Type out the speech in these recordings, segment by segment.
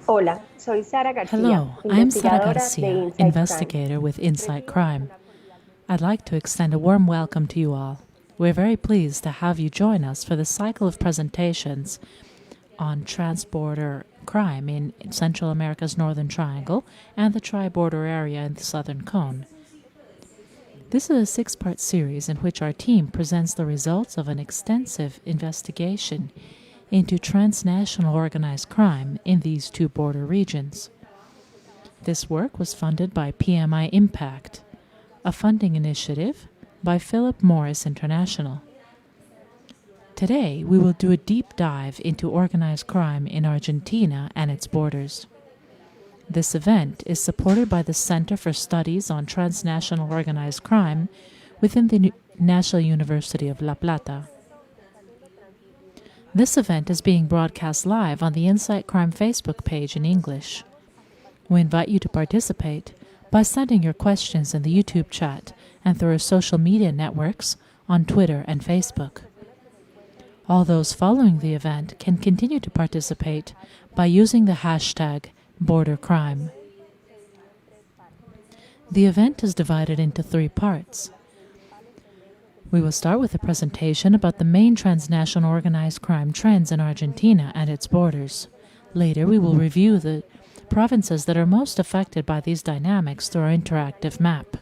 Hola, soy Sara García, Hello, I'm Sara investigadora de Garcia, Inside Crime. investigator with Insight Crime. I'd like to extend a warm welcome to you all. We're very pleased to have you join us for the cycle of presentations on transborder crime in Central America's Northern Triangle and the tri-border area in the Southern Cone. This is a six-part series in which our team presents the results of an extensive investigation into transnational organized crime in these two border regions. This work was funded by PMI Impact, a funding initiative by Philip Morris International. Today, we will do a deep dive into organized crime in Argentina and its borders. This event is supported by the Center for Studies on Transnational Organized Crime within the National University of La Plata. This event is being broadcast live on the Insight Crime Facebook page in English. We invite you to participate by sending your questions in the YouTube chat and through our social media networks on Twitter and Facebook. All those following the event can continue to participate by using the hashtag #BorderCrime. The event is divided into 3 parts. We will start with a presentation about the main transnational organized crime trends in Argentina and its borders. Later, we will review the provinces that are most affected by these dynamics through our interactive map.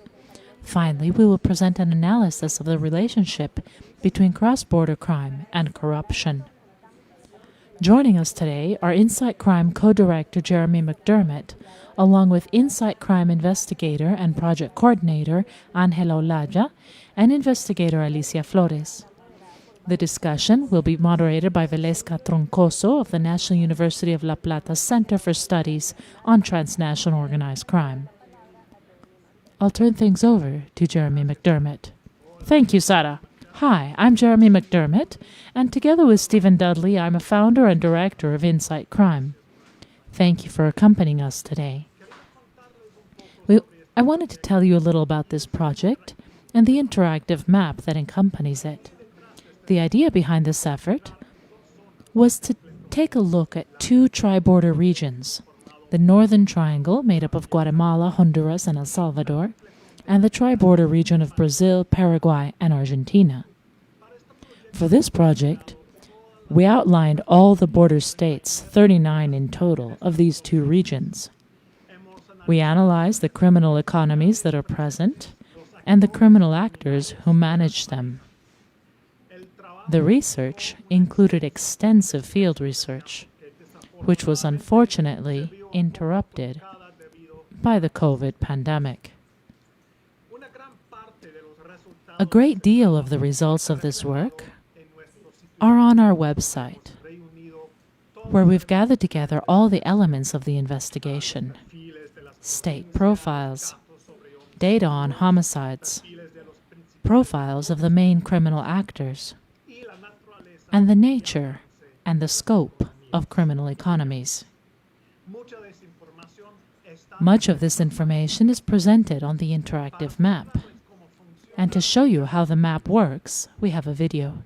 Finally, we will present an analysis of the relationship between cross-border crime and corruption. Joining us today are Insight Crime co-director Jeremy McDermott, along with Insight Crime investigator and project coordinator Ángela Olaya and investigator Alicia Flórez. The discussion will be moderated by Valeska Troncoso of the National University of La Plata Center for Studies on Transnational Organized Crime. I'll turn things over to Jeremy McDermott. Thank you, Sara. Hi, I'm Jeremy McDermott, and together with Stephen Dudley, I'm a founder and director of Insight Crime. Thank you for accompanying us today. I wanted to tell you a little about this project and the interactive map that accompanies it. The idea behind this effort was to take a look at 2 tri-border regions, the Northern Triangle, made up of Guatemala, Honduras, and El Salvador, and the tri-border region of Brazil, Paraguay, and Argentina. For this project, we outlined all the border states, 39 in total, of these 2 regions. We analyzed the criminal economies that are present and the criminal actors who manage them. The research included extensive field research, which was unfortunately interrupted by the COVID pandemic. A great deal of the results of this work are on our website, where we've gathered together all the elements of the investigation: state profiles, data on homicides, profiles of the main criminal actors, and the nature and the scope of criminal economies. Much of this information is presented on the interactive map. And to show you how the map works, we have a video.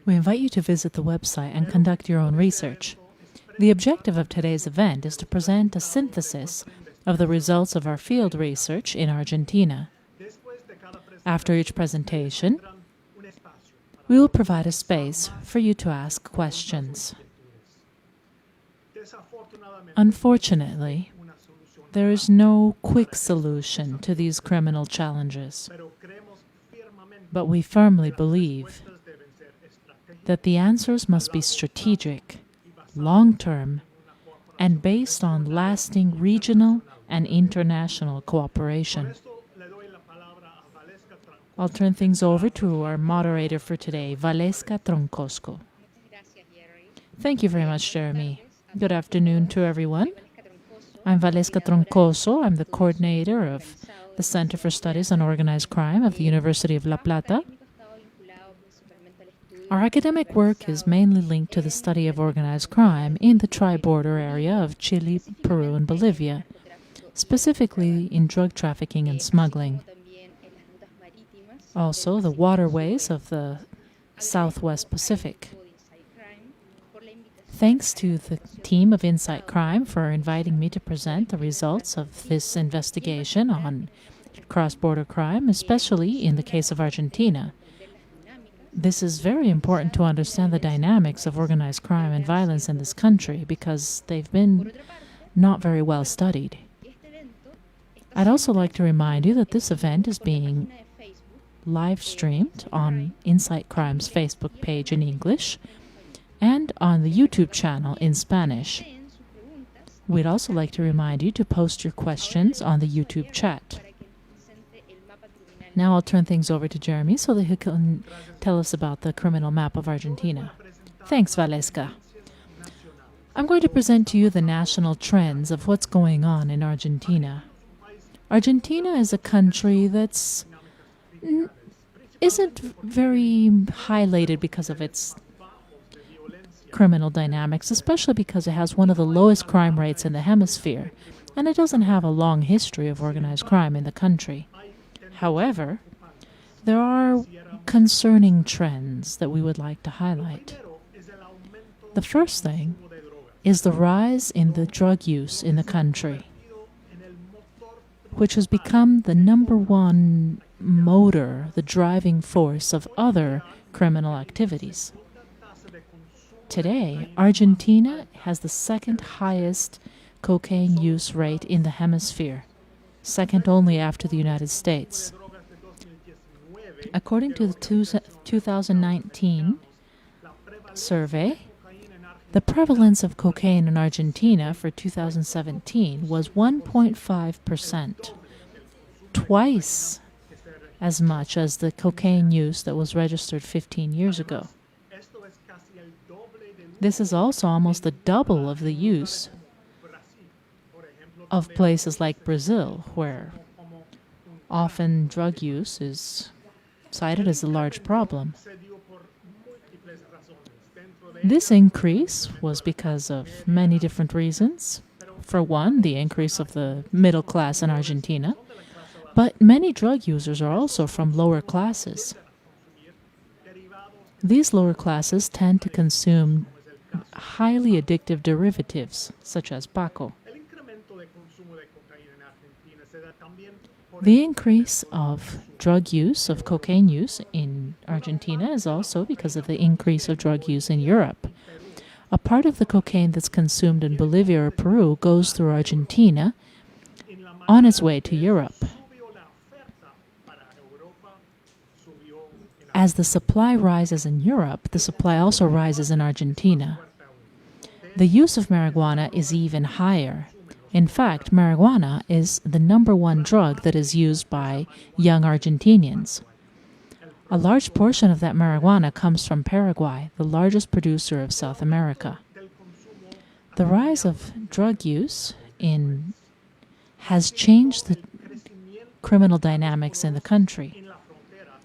We invite you to visit the website and conduct your own research. The objective of today's event is to present a synthesis of the results of our field research in Argentina. After each presentation, we will provide a space for you to ask questions. Unfortunately, there is no quick solution to these criminal challenges, but we firmly believe that the answers must be strategic, long-term, and based on lasting regional and international cooperation. I'll turn things over to our moderator for today, Valeska Troncoso. Thank you very much, Jeremy. Good afternoon to everyone. I'm Valeska Troncoso. I'm the coordinator of the Center for Studies on Organized Crime of the University of La Plata. Our academic work is mainly linked to the study of organized crime in the tri-border area of Chile, Peru, and Bolivia, specifically in drug trafficking and smuggling. Also, the waterways of the Southwest Pacific. Thanks to the team of Insight Crime for inviting me to present the results of this investigation on cross-border crime, especially in the case of Argentina. This is very important to understand the dynamics of organized crime and violence in this country because they've been not very well studied. I'd also like to remind you that this event is being live streamed on Insight Crime's Facebook page in English and on the YouTube channel in Spanish. We'd also like to remind you to post your questions on the YouTube chat. Now I'll turn things over to Jeremy so that he can tell us about the criminal map of Argentina. Thanks, Valeska. I'm going to present to you the national trends of what's going on in Argentina. Argentina is a country that's isn't very highlighted because of its criminal dynamics, especially because it has one of the lowest crime rates in the hemisphere, and it doesn't have a long history of organized crime in the country. However, there are concerning trends that we would like to highlight. The first thing is the rise in the drug use in the country, which has become the #1 motor, the driving force of other criminal activities. Today, Argentina has the second highest cocaine use rate in the hemisphere, second only after the United States. According to the 2019 survey, the prevalence of cocaine in Argentina for 2017 was 1.5%, twice as much as the cocaine use that was registered 15 years ago. This is also almost the double of the use of places like Brazil, where often drug use is cited as a large problem. This increase was because of many different reasons. For one, the increase of the middle class in Argentina, but many drug users are also from lower classes. These lower classes tend to consume highly addictive derivatives, such as Paco. The increase of drug use, of cocaine use in Argentina is also because of the increase of drug use in Europe. A part of the cocaine that's consumed in Bolivia or Peru goes through Argentina on its way to Europe. As the supply rises in Europe, the supply also rises in Argentina. The use of marijuana is even higher. In fact, marijuana is the #1 drug that is used by young Argentinians. A large portion of that marijuana comes from Paraguay, the largest producer of South America. The rise of drug use has changed the criminal dynamics in the country.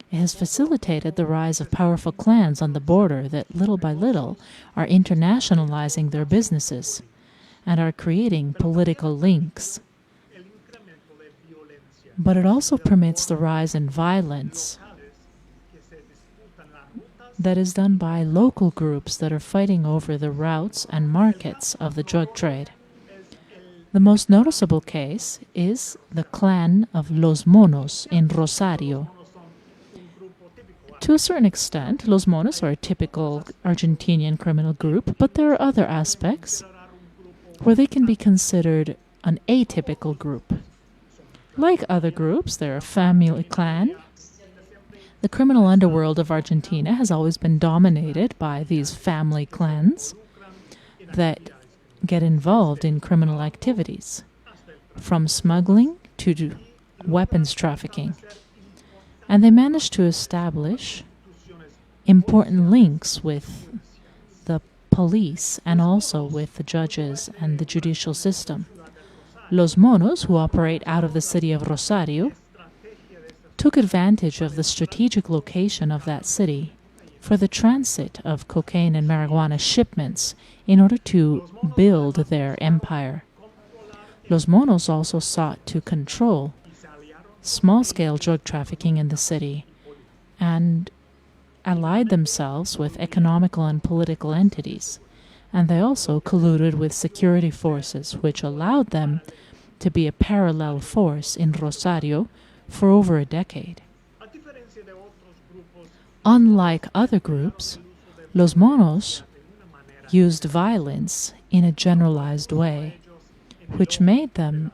It has facilitated the rise of powerful clans on the border that little by little are internationalizing their businesses and are creating political links. But it also permits the rise in violence that is done by local groups that are fighting over the routes and markets of the drug trade. The most noticeable case is the clan of Los Monos in Rosario. To a certain extent, Los Monos are a typical Argentinian criminal group, but there are other aspects where they can be considered an atypical group. Like other groups, they're a family clan. The criminal underworld of Argentina has always been dominated by these family clans that get involved in criminal activities, from smuggling to weapons trafficking. And they managed to establish important links with the police and also with the judges and the judicial system. Los Monos, who operate out of the city of Rosario, took advantage of the strategic location of that city for the transit of cocaine and marijuana shipments in order to build their empire. Los Monos also sought to control small-scale drug trafficking in the city and allied themselves with economical and political entities. And they also colluded with security forces, which allowed them to be a parallel force in Rosario for over a decade. Unlike other groups, Los Monos used violence in a generalized way, which made them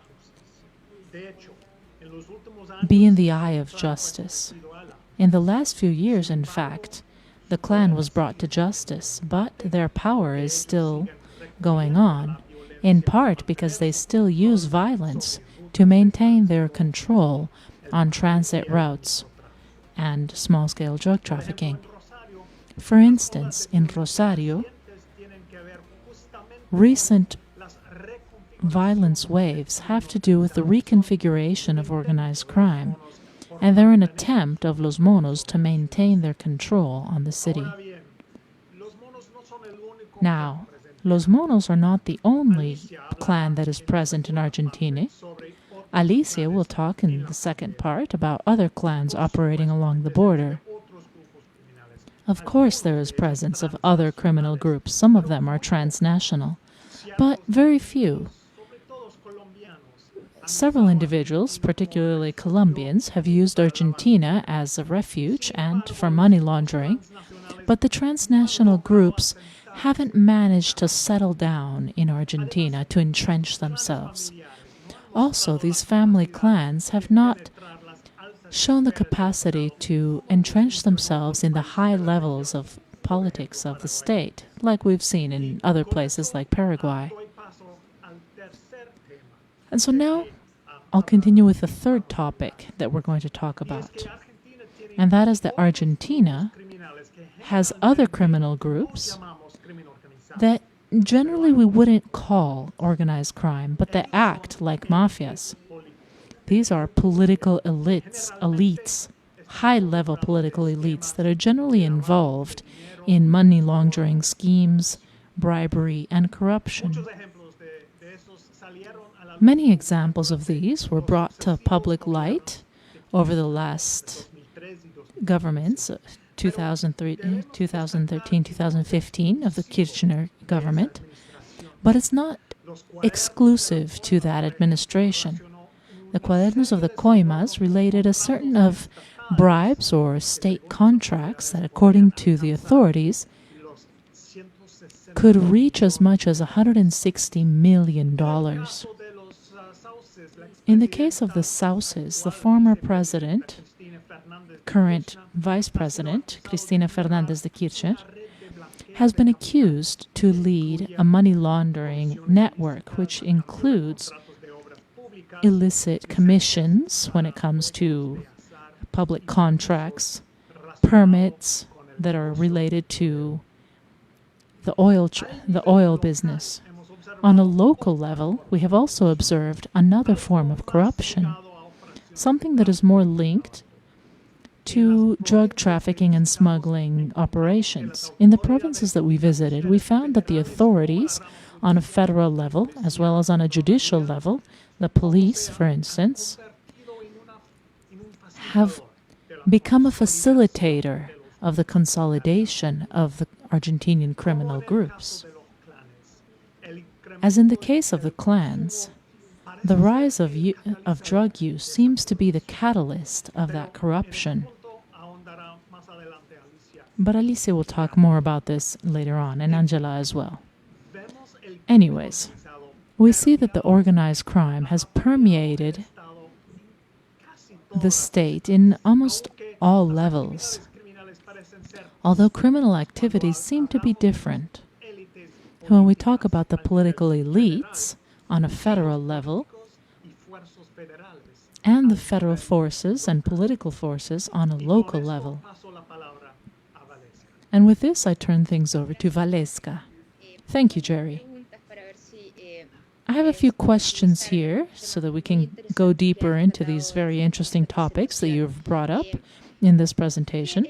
be in the eye of justice. In the last few years, in fact, the clan was brought to justice, but their power is still going on, in part because they still use violence to maintain their control on transit routes and small-scale drug trafficking. For instance, in Rosario, recent violence waves have to do with the reconfiguration of organized crime, and they're an attempt of Los Monos to maintain their control on the city. Now, Los Monos are not the only clan that is present in Argentina. Alicia will talk in the second part about other clans operating along the border. Of course, there is presence of other criminal groups. Some of them are transnational, but very few. Several individuals, particularly Colombians, have used Argentina as a refuge and for money laundering, but the transnational groups haven't managed to settle down in Argentina to entrench themselves. Also, these family clans have not shown the capacity to entrench themselves in the high levels of politics of the state, like we've seen in other places like Paraguay. And so now I'll continue with the third topic that we're going to talk about, and that is that Argentina has other criminal groups that generally we wouldn't call organized crime, but they act like mafias. These are political elites, high-level political elites that are generally involved in money laundering schemes, bribery, and corruption. Many examples of these were brought to public light over the last governments, 2013, 2015 of the Kirchner government, but it's not exclusive to that administration. The Cuadernos of the Coimas related a certain of bribes or state contracts that, according to the authorities, could reach as much as $160 million. In the case of the Sauces, the former president, current vice president, Cristina Fernández de Kirchner, has been accused to lead a money laundering network, which includes illicit commissions when it comes to public contracts, permits that are related to the oil business. On a local level, we have also observed another form of corruption, something that is more linked to drug trafficking and smuggling operations. In the provinces that we visited, we found that the authorities on a federal level, as well as on a judicial level, the police, for instance, have become a facilitator of the consolidation of the Argentinian criminal groups. As in the case of the clans, the rise of drug use seems to be the catalyst of that corruption. But Alicia will talk more about this later on, and Ángela as well. Anyways, we see that the organized crime has permeated the state in almost all levels, although criminal activities seem to be different. When we talk about the political elites on a federal level, and the federal forces and political forces on a local level. And with this, I turn things over to Valeska. Thank you, Jerry. I have a few questions here so that we can go deeper into these very interesting topics that you've brought up in this presentation.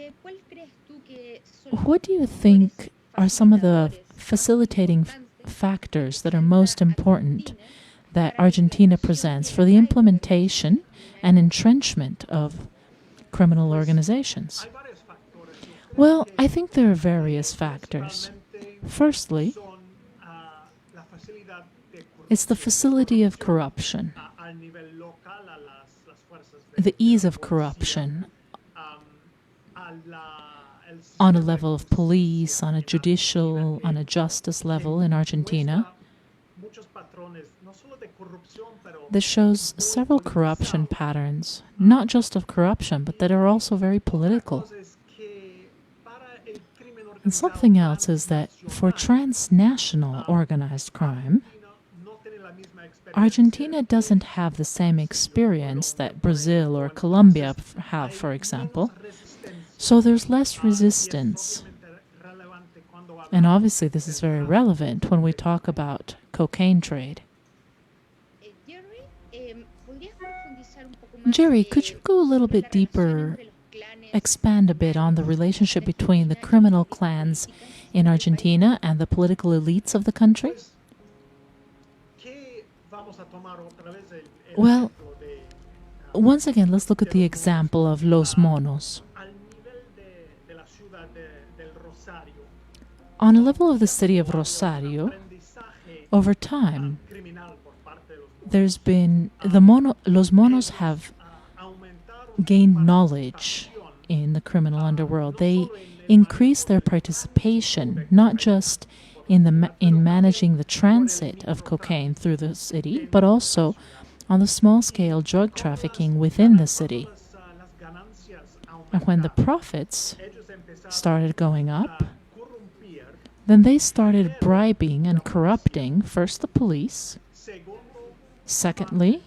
What do you think are some of the facilitating factors that are most important that Argentina presents for the implementation and entrenchment of criminal organizations? Well, I think there are various factors. Firstly, it's the facility of corruption, the ease of corruption on a level of police, on a judicial, on a justice level in Argentina. This shows several corruption patterns, not just of corruption, but that are also very political. And something else is that for transnational organized crime, Argentina doesn't have the same experience that Brazil or Colombia have, for example, so there's less resistance. And obviously this is very relevant when we talk about cocaine trade. Jerry, could you go a little bit deeper, expand a bit on the relationship between the criminal clans in Argentina and the political elites of the country? Well, once again, let's look at the example of Los Monos. On a level of the city of Rosario, over time, there's been Los Monos have gained knowledge in the criminal underworld. They increase their participation, not just in managing the transit of cocaine through the city, but also on the small-scale drug trafficking within the city. And when the profits started going up, then they started bribing and corrupting first the police, secondly,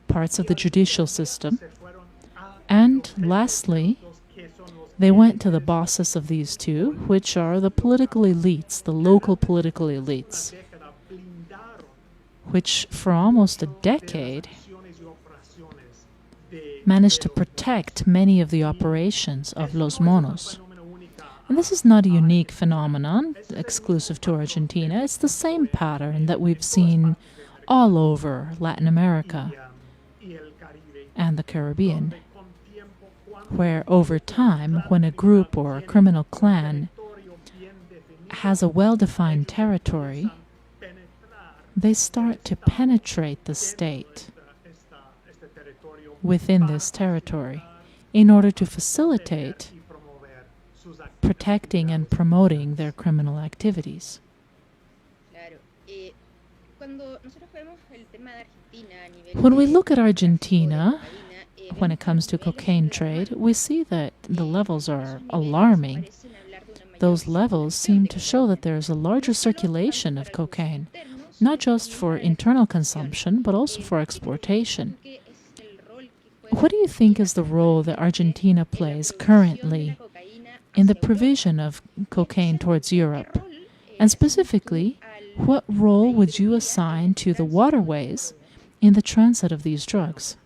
parts of the judicial system, and lastly, they went to the bosses of these two, which are the political elites, the local political elites, which for almost a decade managed to protect many of the operations of Los Monos. And this is not a unique phenomenon exclusive to Argentina. It's the same pattern that we've seen all over Latin America and the Caribbean, where over time, when a group or a criminal clan has a well-defined territory, they start to penetrate the state within this territory in order to facilitate protecting and promoting their criminal activities. When we look at Argentina, when it comes to cocaine trade, we see that the levels are alarming. Those levels seem to show that there is a larger circulation of cocaine, not just for internal consumption, but also for exportation. What do you think is the role that Argentina plays currently in the provision of cocaine towards Europe? And specifically, what role would you assign to the waterways in the transit of these drugs?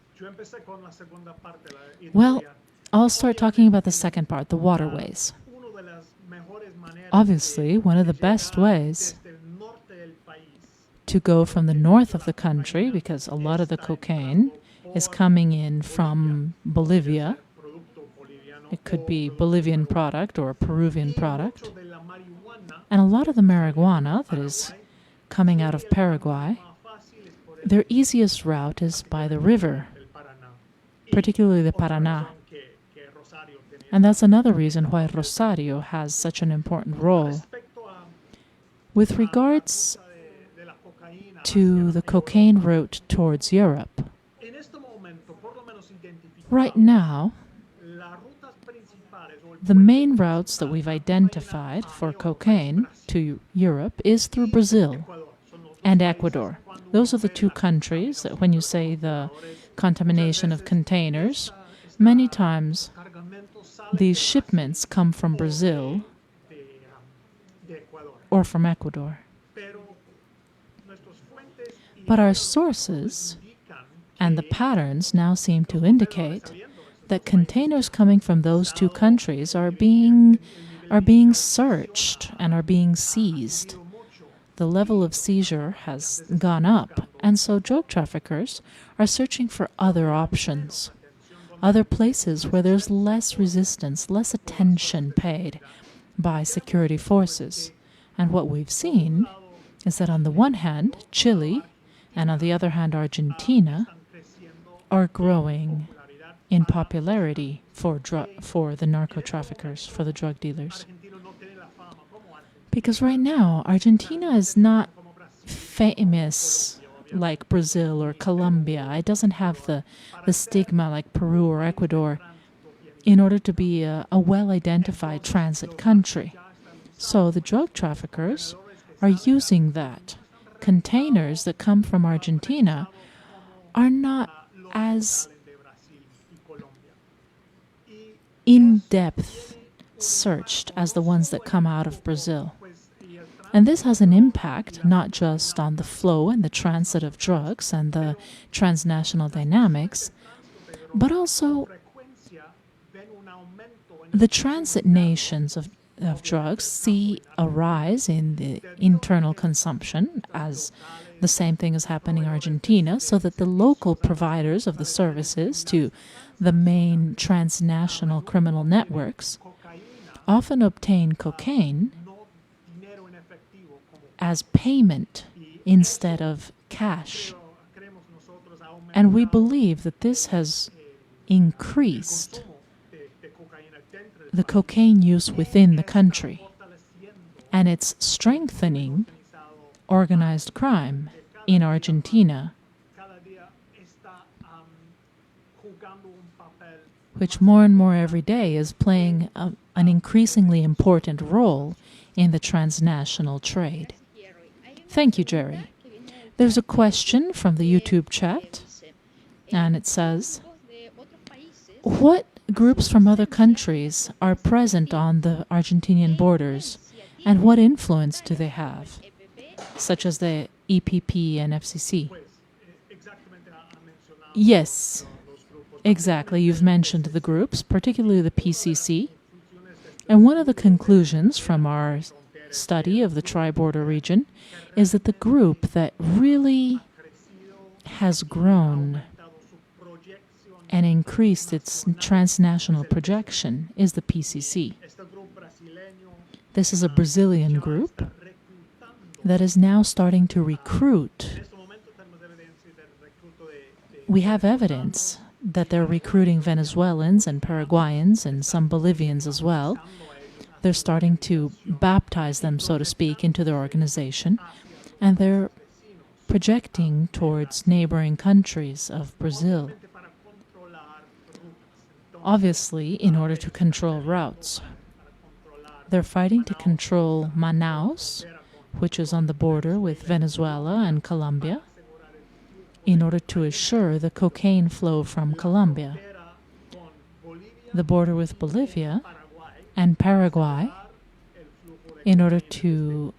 Well, I'll start talking about the second part, the waterways. Obviously, one of the best ways to go from the north of the country, because a lot of the cocaine is coming in from Bolivia, It could be Bolivian product or Peruvian product. And a lot of the marijuana that is coming out of Paraguay, their easiest route is by the river, particularly the Paraná. And that's another reason why Rosario has such an important role. With regards to the cocaine route towards Europe, right now, the main routes that we've identified for cocaine to Europe is through Brazil and Ecuador. Those are the two countries that when you say the contamination of containers, many times these shipments come from Brazil or from Ecuador. But our sources and the patterns now seem to indicate that containers coming from those two countries are being searched and are being seized. The level of seizure has gone up, and so drug traffickers are searching for other options, other places where there's less resistance, less attention paid by security forces. And what we've seen is that on the one hand, Chile, and on the other hand, Argentina, are growing in popularity for the narco-traffickers, for the drug dealers. Because right now, Argentina is not famous like Brazil or Colombia. It doesn't have the stigma like Peru or Ecuador in order to be a well-identified transit country. So the drug traffickers are using that. Containers that come from Argentina are not as in-depth searched as the ones that come out of Brazil. And this has an impact not just on the flow and the transit of drugs and the transnational dynamics, but also the transit nations of drugs see a rise in the internal consumption, as the same thing is happening in Argentina, so that the local providers of the services to the main transnational criminal networks often obtain cocaine as payment instead of cash. And we believe that this has increased the cocaine use within the country, and it's strengthening organized crime in Argentina, which more and more every day is playing an increasingly important role in the transnational trade. Thank you, Jerry. There's a question from the YouTube chat, and it says, what groups from other countries are present on the Argentinian borders, and what influence do they have, such as the EPP and FCC? Yes, exactly. You've mentioned the groups, particularly the PCC. And one of the conclusions from our study of the tri-border region is that the group that really has grown and increased its transnational projection is the PCC. This is a Brazilian group that is now starting to recruit. We have evidence that they're recruiting Venezuelans and Paraguayans and some Bolivians as well. They're starting to baptize them, so to speak, into their organization, and they're projecting towards neighboring countries of Brazil, obviously in order to control routes. They're fighting to control Manaus, which is on the border with Venezuela and Colombia, in order to assure the cocaine flow from Colombia, the border with Bolivia and Paraguay, in order to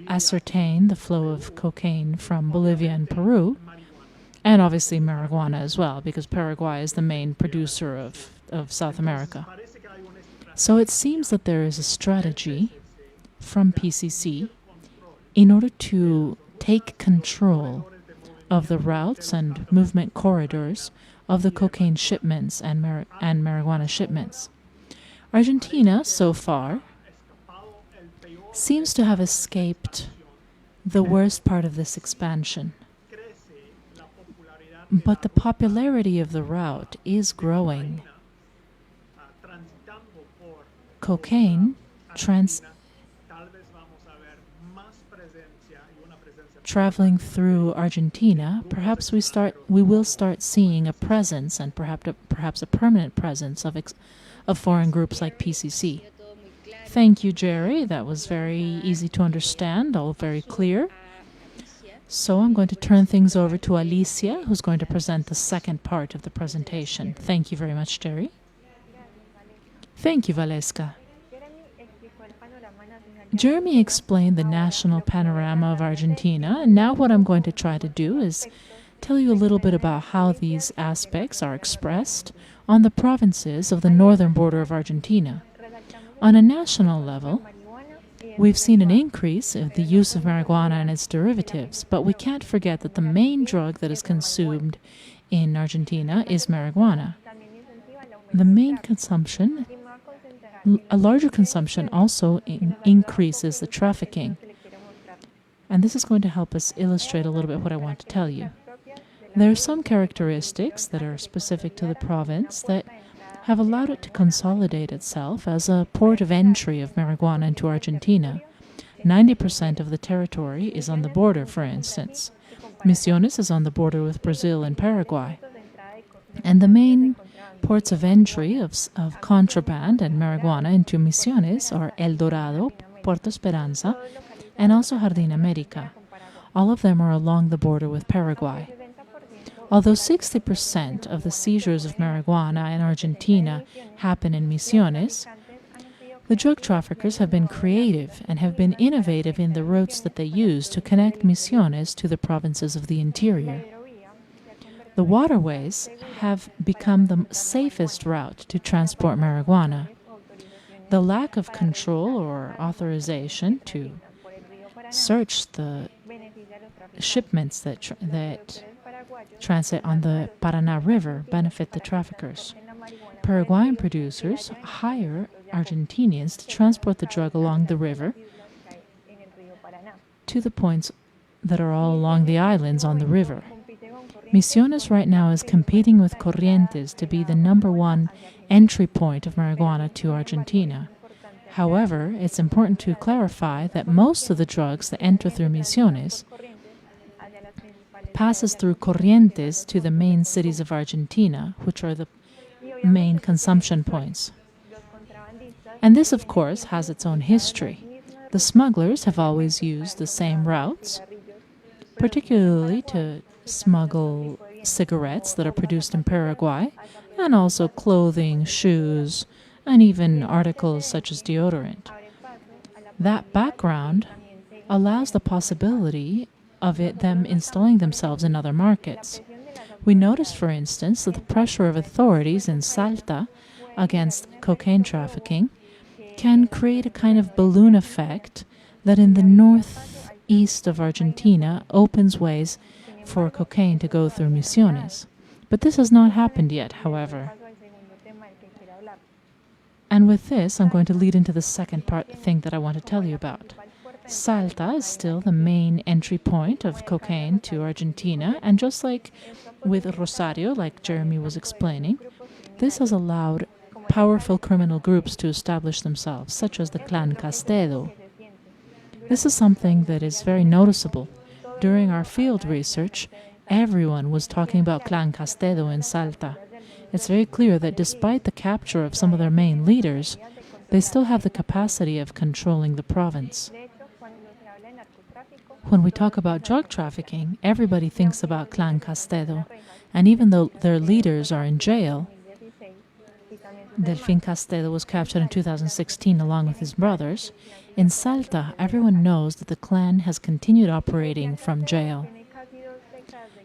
ascertain the flow of cocaine from Bolivia and Peru, and obviously marijuana as well, because Paraguay is the main producer of South America. So it seems that there is a strategy from PCC in order to take control of the routes and movement corridors of the cocaine shipments and marijuana shipments. Argentina, so far, seems to have escaped the worst part of this expansion. But the popularity of the route is growing. Cocaine traveling through Argentina, perhaps we will start seeing a presence, and perhaps a permanent presence of foreign groups like PCC. Thank you, Jerry. That was very easy to understand, all very clear. So I'm going to turn things over to Alicia, who's going to present the second part of the presentation. Thank you very much, Jerry. Thank you, Valeska. Jeremy explained the national panorama of Argentina, and now what I'm going to try to do is tell you a little bit about how these aspects are expressed on the provinces of the northern border of Argentina. On a national level, we've seen an increase in the use of marijuana and its derivatives, but we can't forget that the main drug that is consumed in Argentina is marijuana. The main consumption, a larger consumption, also increases the trafficking. And this is going to help us illustrate a little bit what I want to tell you. There are some characteristics that are specific to the province that have allowed it to consolidate itself as a port of entry of marijuana into Argentina. 90% of the territory is on the border, for instance. Misiones is on the border with Brazil and Paraguay. And the main ports of entry of contraband and marijuana into Misiones are El Dorado, Puerto Esperanza, and also Jardín América. All of them are along the border with Paraguay. Although 60% of the seizures of marijuana in Argentina happen in Misiones, the drug traffickers have been creative and have been innovative in the routes that they use to connect Misiones to the provinces of the interior. The waterways have become the safest route to transport marijuana. The lack of control or authorization to search the shipments that transit on the Paraná River benefit the traffickers. Paraguayan producers hire Argentinians to transport the drug along the river to the points that are all along the islands on the river. Misiones right now is competing with Corrientes to be the #1 entry point of marijuana to Argentina. However, it's important to clarify that most of the drugs that enter through Misiones passes through Corrientes to the main cities of Argentina, which are the main consumption points. And this, of course, has its own history. The smugglers have always used the same routes, particularly to smuggle cigarettes that are produced in Paraguay, and also clothing, shoes, and even articles such as deodorant. That background allows the possibility of them installing themselves in other markets. We noticed, for instance, that the pressure of authorities in Salta against cocaine trafficking can create a kind of balloon effect that in the northeast of Argentina opens ways for cocaine to go through Misiones. But this has not happened yet, however. And with this, I'm going to lead into the second thing that I want to tell you about. Salta is still the main entry point of cocaine to Argentina, and just like with Rosario, like Jeremy was explaining, this has allowed powerful criminal groups to establish themselves, such as the Clan Castedo. This is something that is very noticeable. During our field research, everyone was talking about Clan Castedo in Salta. It's very clear that despite the capture of some of their main leaders, they still have the capacity of controlling the province. When we talk about drug trafficking, everybody thinks about Clan Castedo, and even though their leaders are in jail, Delfín Castedo was captured in 2016 along with his brothers, in Salta everyone knows that the clan has continued operating from jail.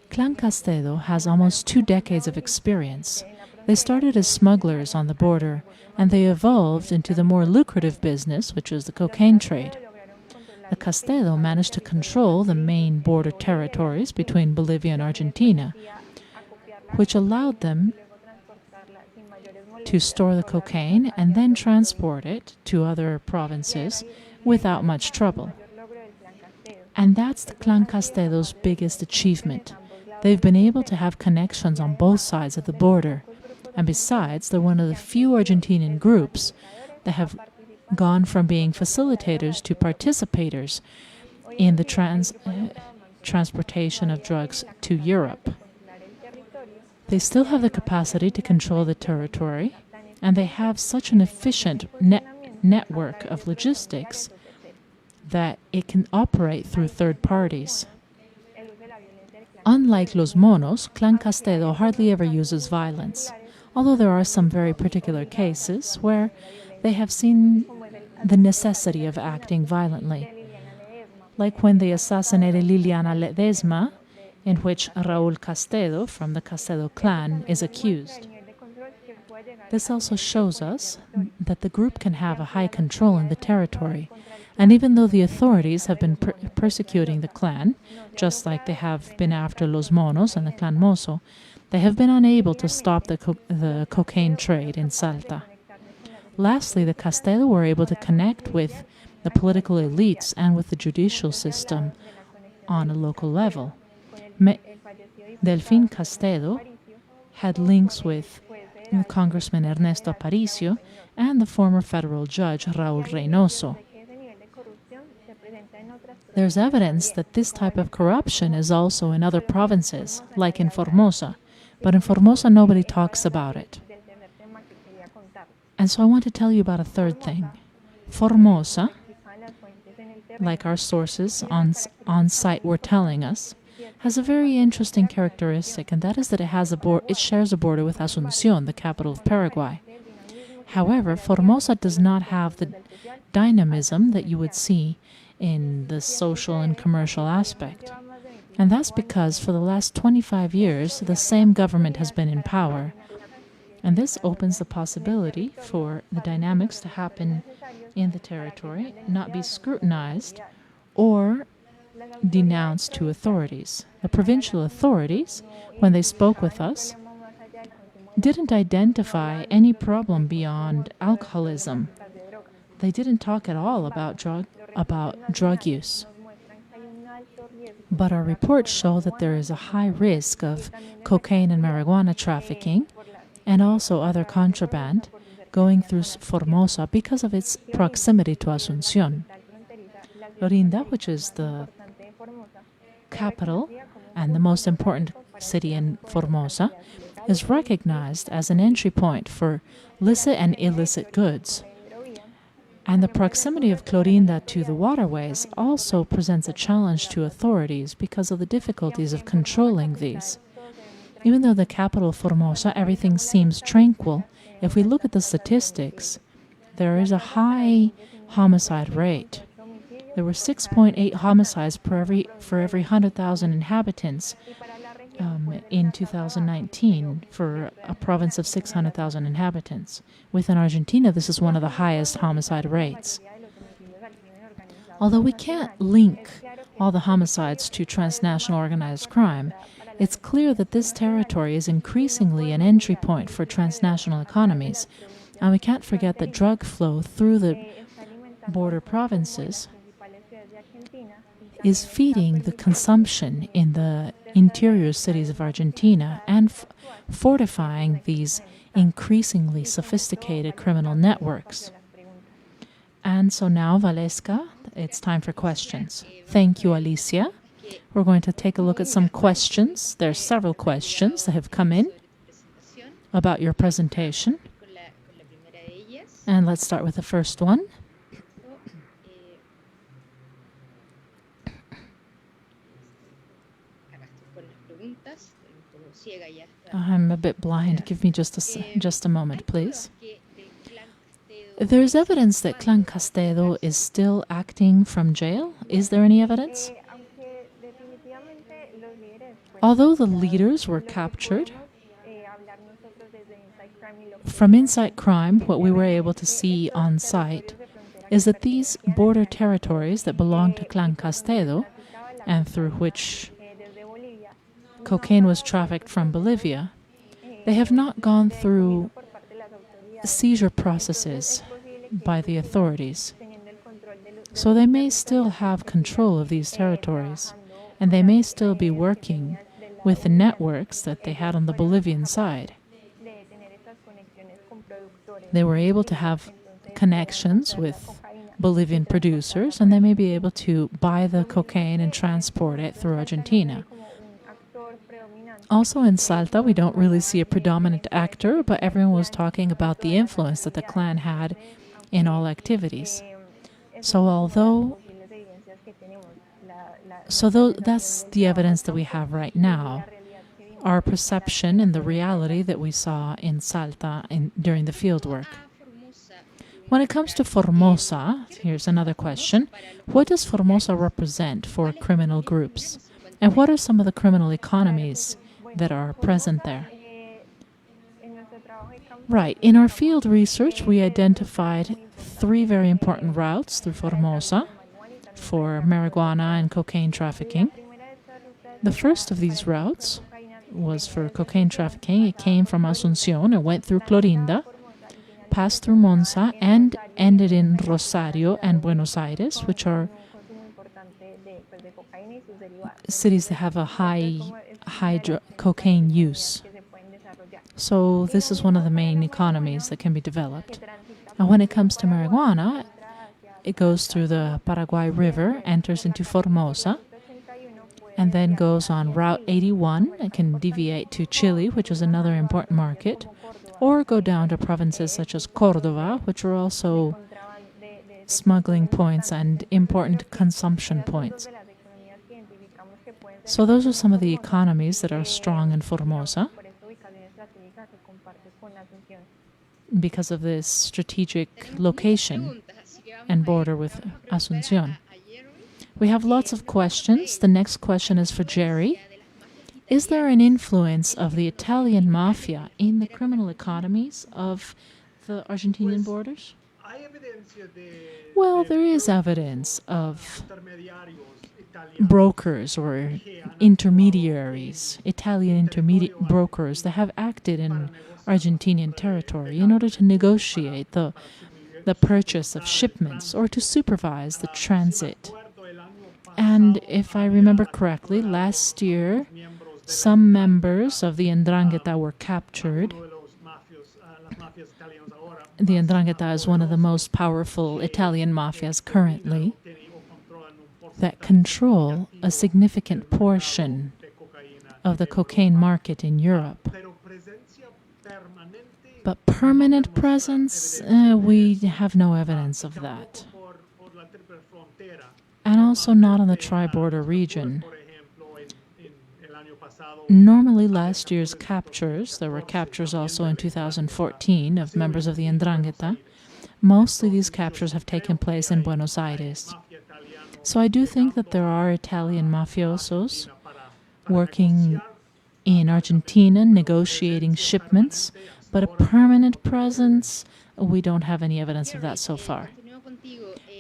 Clan Castedo has almost 2 decades of experience. They started as smugglers on the border, and they evolved into the more lucrative business, which is the cocaine trade. The Castedo managed to control the main border territories between Bolivia and Argentina, which allowed them to store the cocaine and then transport it to other provinces without much trouble. And that's the Clan Castedo's biggest achievement. They've been able to have connections on both sides of the border. And besides, they're one of the few Argentinian groups that have gone from being facilitators to participators in the transportation of drugs to Europe. They still have the capacity to control the territory, and they have such an efficient network of logistics that it can operate through third parties. Unlike Los Monos, Clan Castedo hardly ever uses violence, although there are some very particular cases where they have seen the necessity of acting violently, like when they assassinated Liliana Ledesma, in which Raúl Castedo from the Castedo clan is accused. This also shows us that the group can have a high control in the territory, and even though the authorities have been persecuting the clan, just like they have been after Los Monos and the Clan Mozo, they have been unable to stop the cocaine trade in Salta. Lastly, the Castedo were able to connect with the political elites and with the judicial system on a local level. Delfín Castedo had links with Congressman Ernesto Aparicio and the former federal judge Raúl Reynoso. There's evidence that this type of corruption is also in other provinces, like in Formosa, but in Formosa nobody talks about it. And so I want to tell you about a third thing. Formosa, like our sources on site were telling us, has a very interesting characteristic, and that is that it shares a border with Asunción, the capital of Paraguay. However, Formosa does not have the dynamism that you would see in the social and commercial aspect. And that's because for the last 25 years, the same government has been in power. And this opens the possibility for the dynamics to happen in the territory, not be scrutinized or denounced to authorities. The provincial authorities, when they spoke with us, didn't identify any problem beyond alcoholism. They didn't talk at all about drug use. But our reports show that there is a high risk of cocaine and marijuana trafficking and also other contraband going through Formosa because of its proximity to Asunción. Lorinda, which is the capital and the most important city in Formosa, is recognized as an entry point for licit and illicit goods. And the proximity of Clorinda to the waterways also presents a challenge to authorities because of the difficulties of controlling these. Even though the capital Formosa, everything seems tranquil, if we look at the statistics, there is a high homicide rate. There were 6.8 homicides for every 100,000 inhabitants in 2019 for a province of 600,000 inhabitants. Within Argentina, this is one of the highest homicide rates. Although we can't link all the homicides to transnational organized crime, it's clear that this territory is increasingly an entry point for transnational economies, and we can't forget that drug flow through the border provinces is feeding the consumption in the interior cities of Argentina and fortifying these increasingly sophisticated criminal networks. And so now, Valeska, it's time for questions. Thank you, Alicia. We're going to take a look at some questions. There are several questions that have come in about your presentation. And let's start with the first one. I'm a bit blind. Give me just a moment, please. There's evidence that Clan Castedo is still acting from jail. Is there any evidence? Although the leaders were captured, from Inside Crime, what we were able to see on site is that these border territories that belong to Clan Castedo and through which cocaine was trafficked from Bolivia, they have not gone through seizure processes by the authorities. So they may still have control of these territories, and they may still be working with the networks that they had on the Bolivian side. They were able to have connections with Bolivian producers, and they may be able to buy the cocaine and transport it through Argentina. Also in Salta, we don't really see a predominant actor, but everyone was talking about the influence that the clan had in all activities. So that's the evidence that we have right now. Our perception and the reality that we saw in Salta during the fieldwork. When it comes to Formosa, here's another question. What does Formosa represent for criminal groups? And what are some of the criminal economies that are present there? Right. In our field research, we identified 3 very important routes through Formosa for marijuana and cocaine trafficking. The first of these routes was for cocaine trafficking. It came from Asunción and went through Clorinda, passed through Monza, and ended in Rosario and Buenos Aires, which are cities that have a high cocaine use. So this is one of the main economies that can be developed. And when it comes to marijuana, it goes through the Paraguay River, enters into Formosa, and then goes on Route 81. It can deviate to Chile, which is another important market, or go down to provinces such as Córdoba, which are also smuggling points and important consumption points. So those are some of the economies that are strong in Formosa because of this strategic location and border with Asunción. We have lots of questions. The next question is for Jerry. Is there an influence of the Italian mafia in the criminal economies of the Argentinian borders? Well, there is evidence of brokers or intermediaries, Italian intermediate brokers that have acted in Argentinian territory in order to negotiate the purchase of shipments or to supervise the transit. And if I remember correctly, last year, some members of the 'Ndrangheta were captured. The 'Ndrangheta is one of the most powerful Italian mafias currently that control a significant portion of the cocaine market in Europe. But permanent presence, we have no evidence of that. And also not on the tri-border region. Normally last year's captures, there were captures also in 2014 of members of the 'Ndrangheta. Mostly these captures have taken place in Buenos Aires. So I do think that there are Italian mafiosos working in Argentina, negotiating shipments, but a permanent presence, we don't have any evidence of that so far.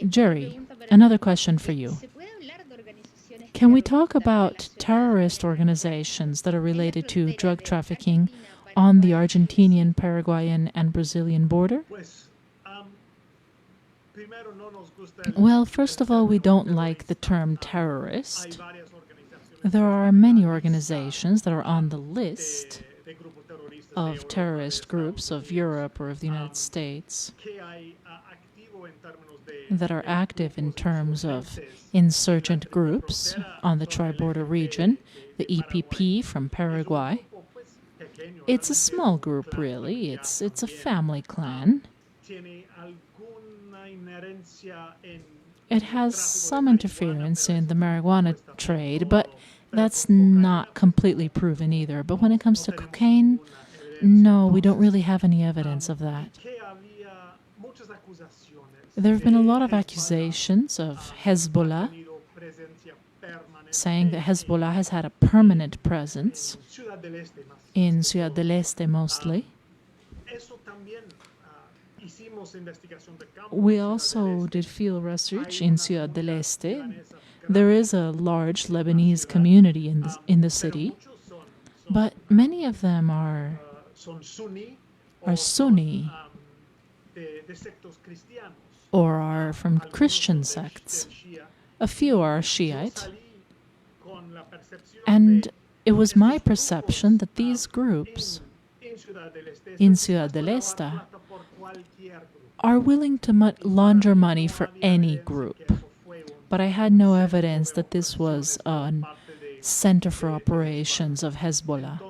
Jerry, another question for you. Can we talk about terrorist organizations that are related to drug trafficking on the Argentinian, Paraguayan, and Brazilian border? Well, first of all, we don't like the term terrorist. There are many organizations that are on the list of terrorist groups of Europe or of the United States that are active in terms of insurgent groups on the tri-border region, the EPP from Paraguay. It's a small group, really. It's a family clan. It has some interference in the marijuana trade, but that's not completely proven either. But when it comes to cocaine, no, we don't really have any evidence of that. There have been a lot of accusations of Hezbollah, saying that Hezbollah has had a permanent presence in Ciudad del Este mostly. We also did field research in Ciudad del Este. There is a large Lebanese community in the city, but many of them are Sunni, or are from Christian sects. A few are Shiite. And it was my perception that these groups in Ciudad del Este are willing to launder money for any group. But I had no evidence that this was a center for operations of Hezbollah.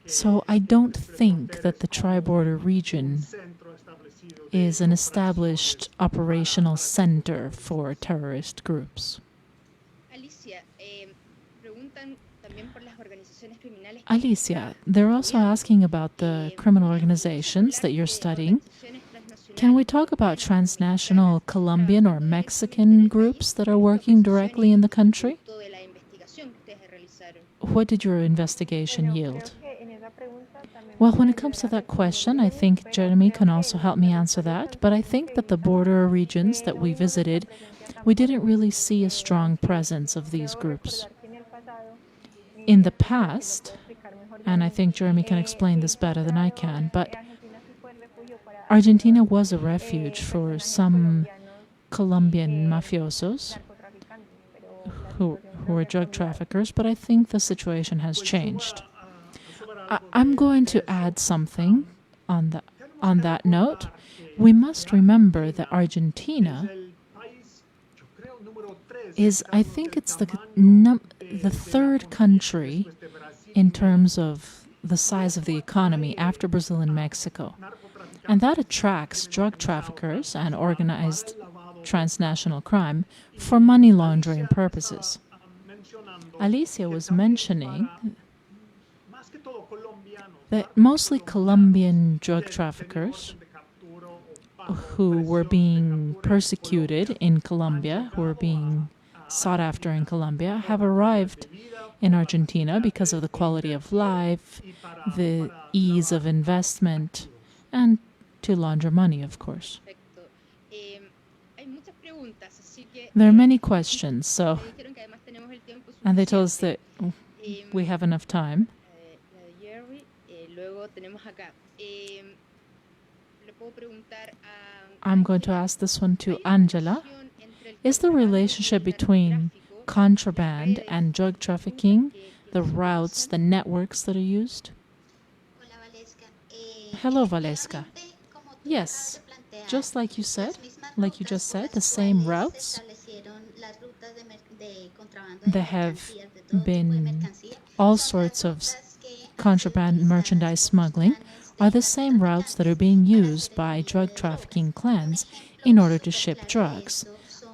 So I don't think that the tri-border region is an established operational center for terrorist groups. Alicia, they're also asking about the criminal organizations that you're studying. Can we talk about transnational Colombian or Mexican groups that are working directly in the country? What did your investigation yield? Well, when it comes to that question, I think Jeremy can also help me answer that. But I think that the border regions that we visited, we didn't really see a strong presence of these groups. In the past, and I think Jeremy can explain this better than I can, but Argentina was a refuge for some Colombian mafiosos who were drug traffickers, but I think the situation has changed. I'm going to add something on that note. We must remember that Argentina is, I think it's the third country in terms of the size of the economy after Brazil and Mexico. And that attracts drug traffickers and organized transnational crime for money laundering purposes. Alicia was mentioning that mostly Colombian drug traffickers who were being persecuted in Colombia, who were being sought after in Colombia, have arrived in Argentina because of the quality of life, the ease of investment, and to launder money, of course. There are many questions, and they told us that we have enough time. I'm going to ask this one to Ángela. Is the relationship between contraband and drug trafficking, the routes, the networks that are used? Hello, Valeska. Yes, just like you just said, the same routes. There have been all sorts of contraband merchandise smuggling are the same routes that are being used by drug trafficking clans in order to ship drugs.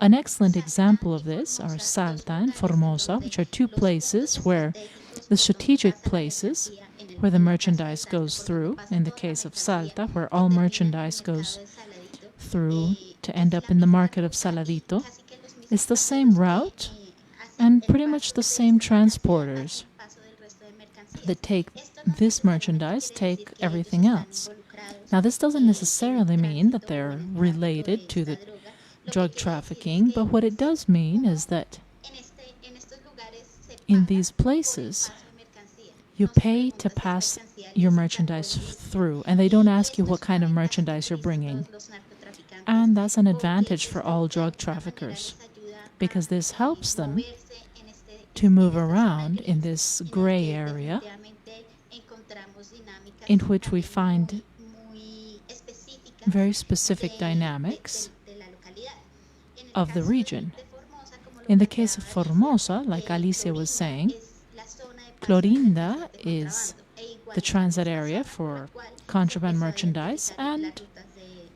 An excellent example of this are Salta and Formosa, which are two places where the strategic places where the merchandise goes through, in the case of Salta, where all merchandise goes through to end up in the market of Saladito. It's the same route and pretty much the same transporters that take this merchandise, take everything else. Now, this doesn't necessarily mean that they're related to the drug trafficking, but what it does mean is that in these places, you pay to pass your merchandise through, and they don't ask you what kind of merchandise you're bringing. And that's an advantage for all drug traffickers, because this helps them to move around in this gray area in which we find very specific dynamics of the region. In the case of Formosa, like Alicia was saying, Clorinda is the transit area for contraband merchandise, and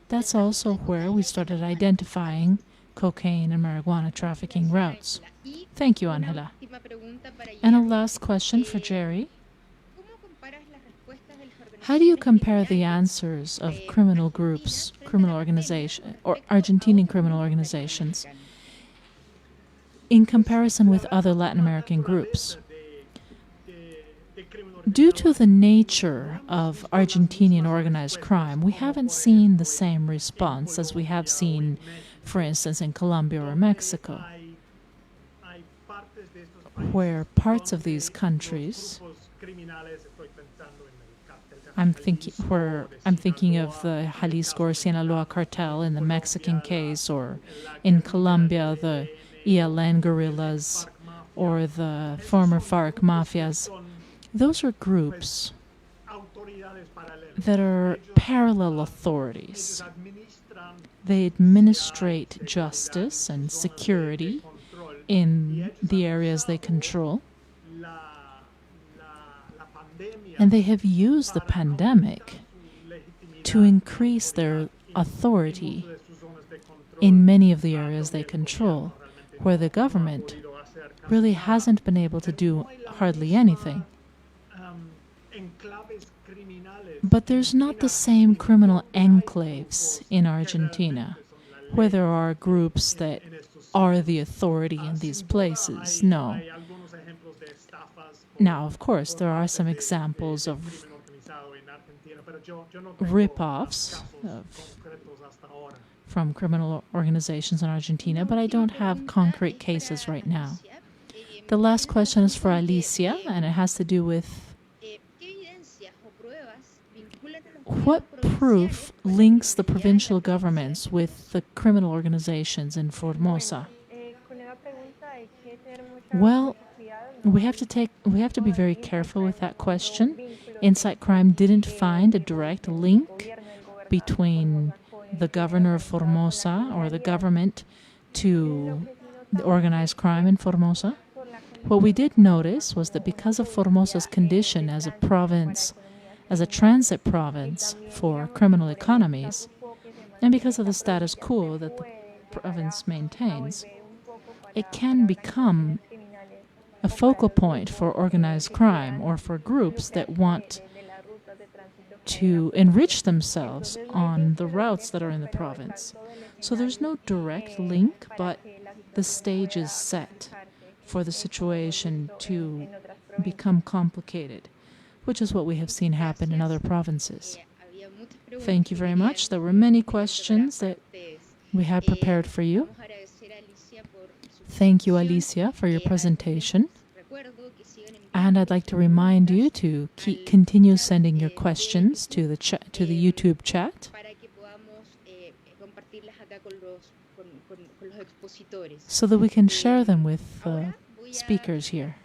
that's also where we started identifying cocaine and marijuana trafficking routes. Thank you, Ángela. And a last question for Jerry. How do you compare the answers of criminal groups, criminal organizations, or Argentinian criminal organizations in comparison with other Latin American groups? Due to the nature of Argentinian organized crime, we haven't seen the same response as we have seen, for instance, in Colombia or Mexico, where parts of these countries I'm thinking of the Jalisco or Sinaloa cartel in the Mexican case, or in Colombia, the ELN guerrillas, or the former FARC mafias. Those are groups that are parallel authorities. They administrate justice and security in the areas they control. And they have used the pandemic to increase their authority in many of the areas they control, where the government really hasn't been able to do hardly anything. But there's not the same criminal enclaves in Argentina, where there are groups that are the authority in these places. No. Now, of course, there are some examples of rip-offs from criminal organizations in Argentina, but I don't have concrete cases right now. The last question is for Alicia, and it has to do with what proof links the provincial governments with the criminal organizations in Formosa? Well, we have to be very careful with that question. Insight Crime didn't find a direct link between the governor of Formosa or the government to the organized crime in Formosa. What we did notice was that because of Formosa's condition as a province, as a transit province for criminal economies, and because of the status quo that the province maintains, it can become a focal point for organized crime or for groups that want to enrich themselves on the routes that are in the province. So there's no direct link, but the stage is set for the situation to become complicated, which is what we have seen happen in other provinces. Thank you very much. There were many questions that we had prepared for you. Thank you, Alicia, for your presentation. And I'd like to remind you to continue sending your questions to the YouTube chat, so that we can share them with the speakers here.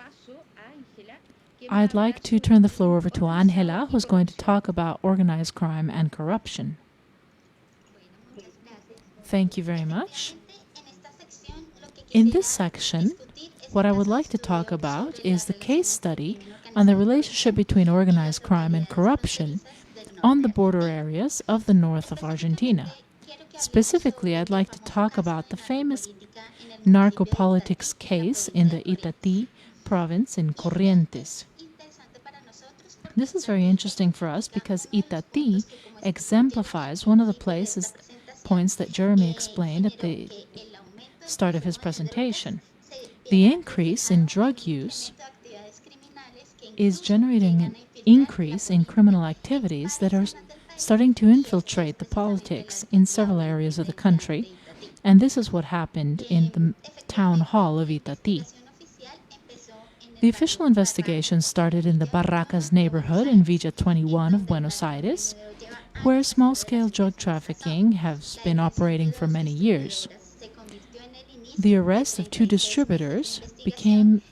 I'd like to turn the floor over to Ángela, who's going to talk about organized crime and corruption. Thank you very much. In this section, what I would like to talk about is the case study on the relationship between organized crime and corruption on the border areas of the north of Argentina. Specifically, I'd like to talk about the famous narcopolitics case in the Itatí province in Corrientes. This is very interesting for us because Itatí exemplifies one of the points that Jeremy explained at the start of his presentation. The increase in drug use is generating an increase in criminal activities that are starting to infiltrate the politics in several areas of the country, and this is what happened in the town hall of Itatí. The official investigation started in the Barracas neighborhood in Villa 21 of Buenos Aires, where small-scale drug trafficking has been operating for many years. The arrest of 2 distributors became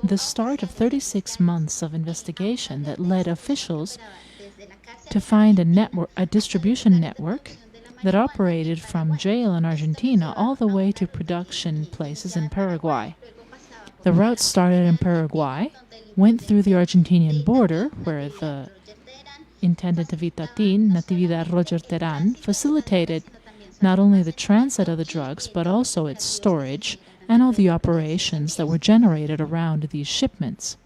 the start of 36 months of investigation that led officials to find a distribution network that operated from jail in Argentina all the way to production places in Paraguay. The route started in Paraguay, went through the Argentinian border, where the intendant of Itatí, Natividad Roger Terán, facilitated not only the transit of the drugs, but also its storage and all the operations that were generated around these shipments.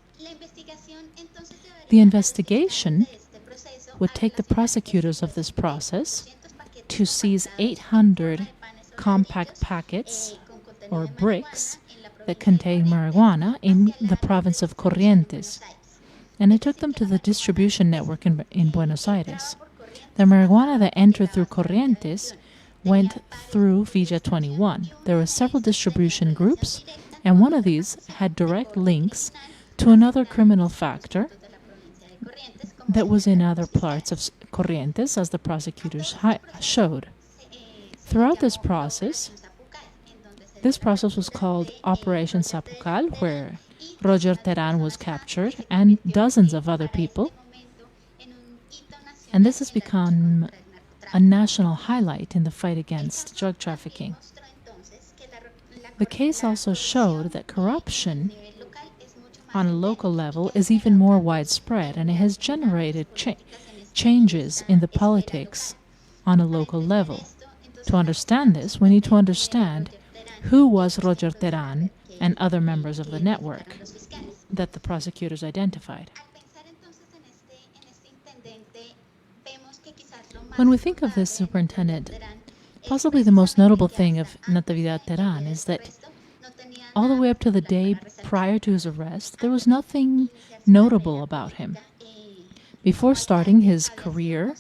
The investigation would take the prosecutors of this process to seize 800 compact packets or bricks that contain marijuana in the province of Corrientes, and it took them to the distribution network in Buenos Aires. The marijuana that entered through Corrientes went through Villa 21. There were several distribution groups, and one of these had direct links to another criminal factor that was in other parts of Corrientes, as the prosecutors showed. Throughout this process was called Operation Zapucal, where Roger Terán was captured, and dozens of other people. And this has become a national highlight in the fight against drug trafficking. The case also showed that corruption on a local level is even more widespread, and it has generated changes in the politics on a local level. To understand this, we need to understand who was Roger Terán and other members of the network that the prosecutors identified. When we think of this superintendent, possibly the most notable thing of Natividad Terán is that all the way up to the day prior to his arrest, there was nothing notable about him. Before starting his career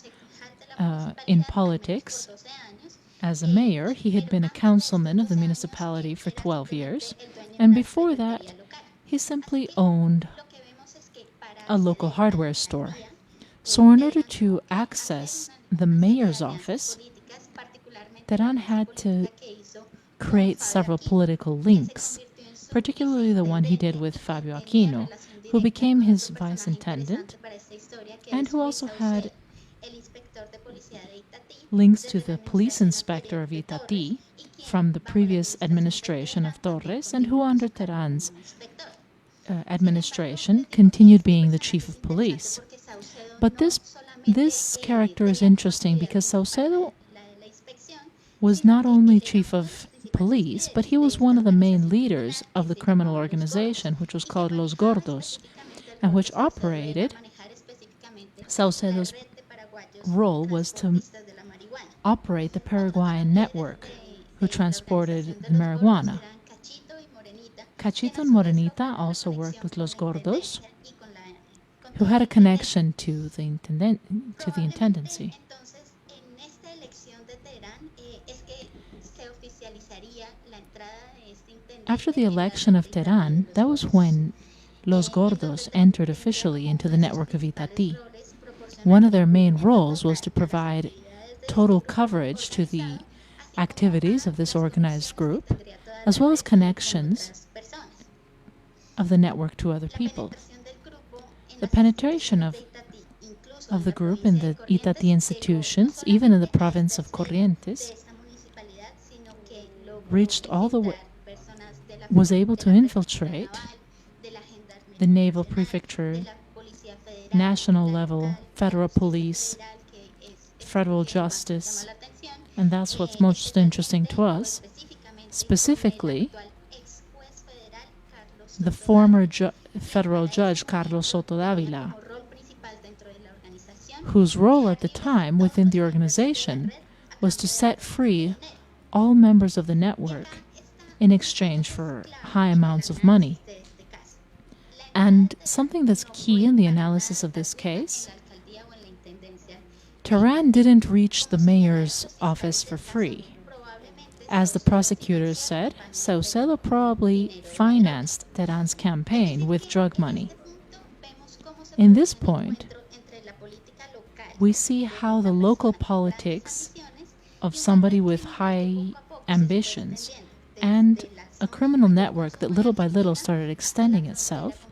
in politics as a mayor, he had been a councilman of the municipality for 12 years, and before that, he simply owned a local hardware store. So in order to access the mayor's office, Terán had to create several political links, particularly the one he did with Fabio Aquino, who became his vice-intendant, and who also had links to the police inspector of Itatí from the previous administration of Torres, and who under Terán's administration continued being the chief of police. But this character is interesting because Saucedo was not only chief of police, but he was one of the main leaders of the criminal organization, which was called Los Gordos, and which operated. Saucedo's role was to operate the Paraguayan network, who transported the marijuana. Cachito and Morenita also worked with Los Gordos, who had a connection to the intendancy. After the election of Terán, that was when Los Gordos entered officially into the network of Itatí. One of their main roles was to provide total coverage to the activities of this organized group, as well as connections of the network to other people. The penetration of the group in the Itatí institutions, even in the province of Corrientes, was able to infiltrate the naval prefecture, national level, federal police, federal justice, and that's what's most interesting to us. Specifically, the former federal judge Carlos Soto Dávila, whose role at the time within the organization was to set free all members of the network in exchange for high amounts of money. And something that's key in the analysis of this case, Terán didn't reach the mayor's office for free. As the prosecutors said, Saucedo probably financed Terán's campaign with drug money. In this point, we see how the local politics of somebody with high ambitions and a criminal network that little by little started extending itself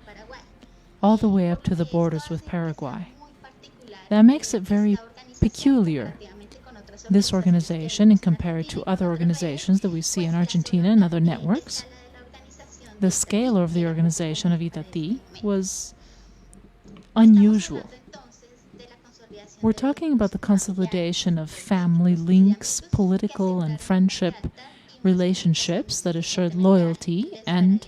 all the way up to the borders with Paraguay. That makes it very peculiar, this organization, and compared to other organizations that we see in Argentina and other networks. The scale of the organization of Itatí was unusual. We're talking about the consolidation of family links, political and friendship relationships that assured loyalty and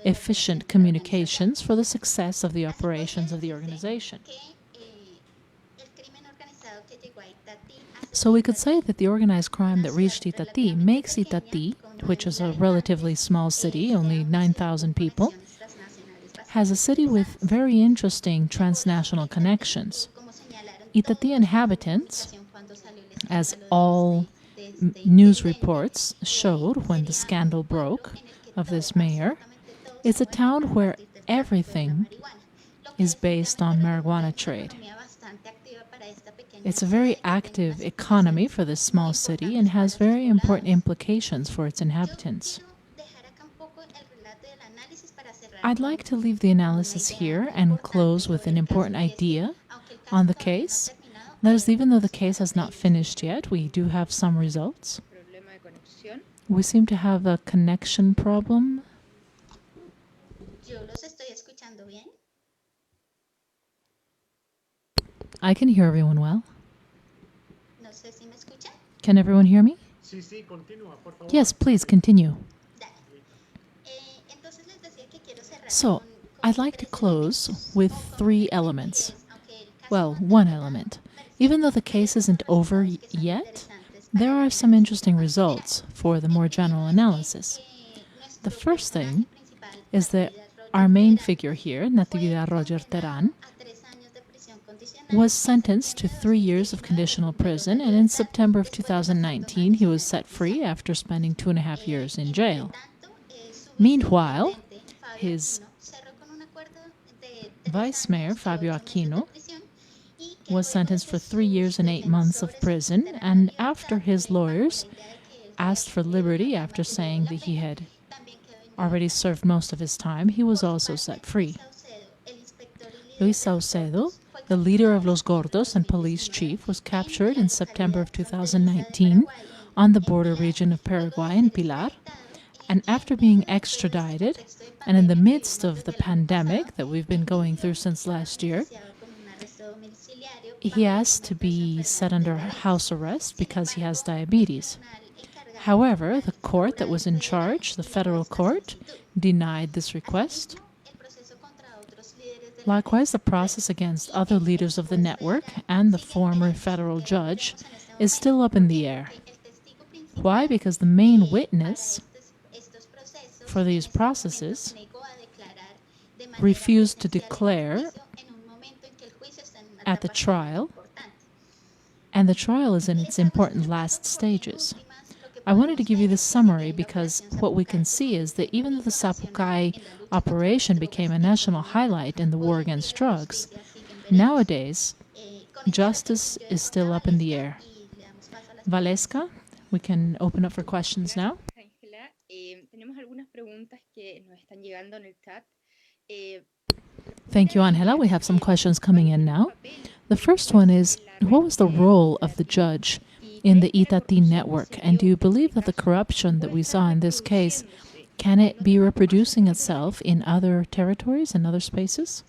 efficient communications for the success of the operations of the organization. So we could say that the organized crime that reached Itatí makes Itatí, which is a relatively small city, only 9,000 people, has a city with very interesting transnational connections. Itatí inhabitants, as all news reports showed when the scandal broke of this mayor, is a town where everything is based on marijuana trade. It's a very active economy for this small city and has very important implications for its inhabitants. I'd like to leave the analysis here and close with an important idea on the case. That is, even though the case has not finished yet, we do have some results. We seem to have a connection problem. I can hear everyone well. Can everyone hear me? Yes, please continue. So, I'd like to close with 3 elements. Well, 1 element. Even though the case isn't over yet, there are some interesting results for the more general analysis. The first thing is that our main figure here, Natividad Roger Terán, was sentenced to 3 years of conditional prison, and in September of 2019 he was set free after spending 2.5 years in jail. Meanwhile, his vice mayor, Fabio Aquino, was sentenced for 3 years and 8 months of prison, and after his lawyers asked for liberty after saying that he had already served most of his time, he was also set free. Luis Saucedo, the leader of Los Gordos and police chief, was captured in September of 2019 on the border region of Paraguay in Pilar, and after being extradited, and in the midst of the pandemic that we've been going through since last year, he asked to be set under house arrest because he has diabetes. However, the court that was in charge, the federal court, denied this request. Likewise, the process against other leaders of the network and the former federal judge is still up in the air. Why? Because the main witness for these processes refused to declare at the trial, and the trial is in its important last stages. I wanted to give you this summary because what we can see is that even though the Sapucay operation became a national highlight in the war against drugs, nowadays justice is still up in the air. Valeska, we can open up for questions now. Thank you, Ángela. We have some questions coming in now. The first one is, what was the role of the judge in the Itatí network? And do you believe that the corruption that we saw in this case, can it be reproducing itself in other territories and other spaces?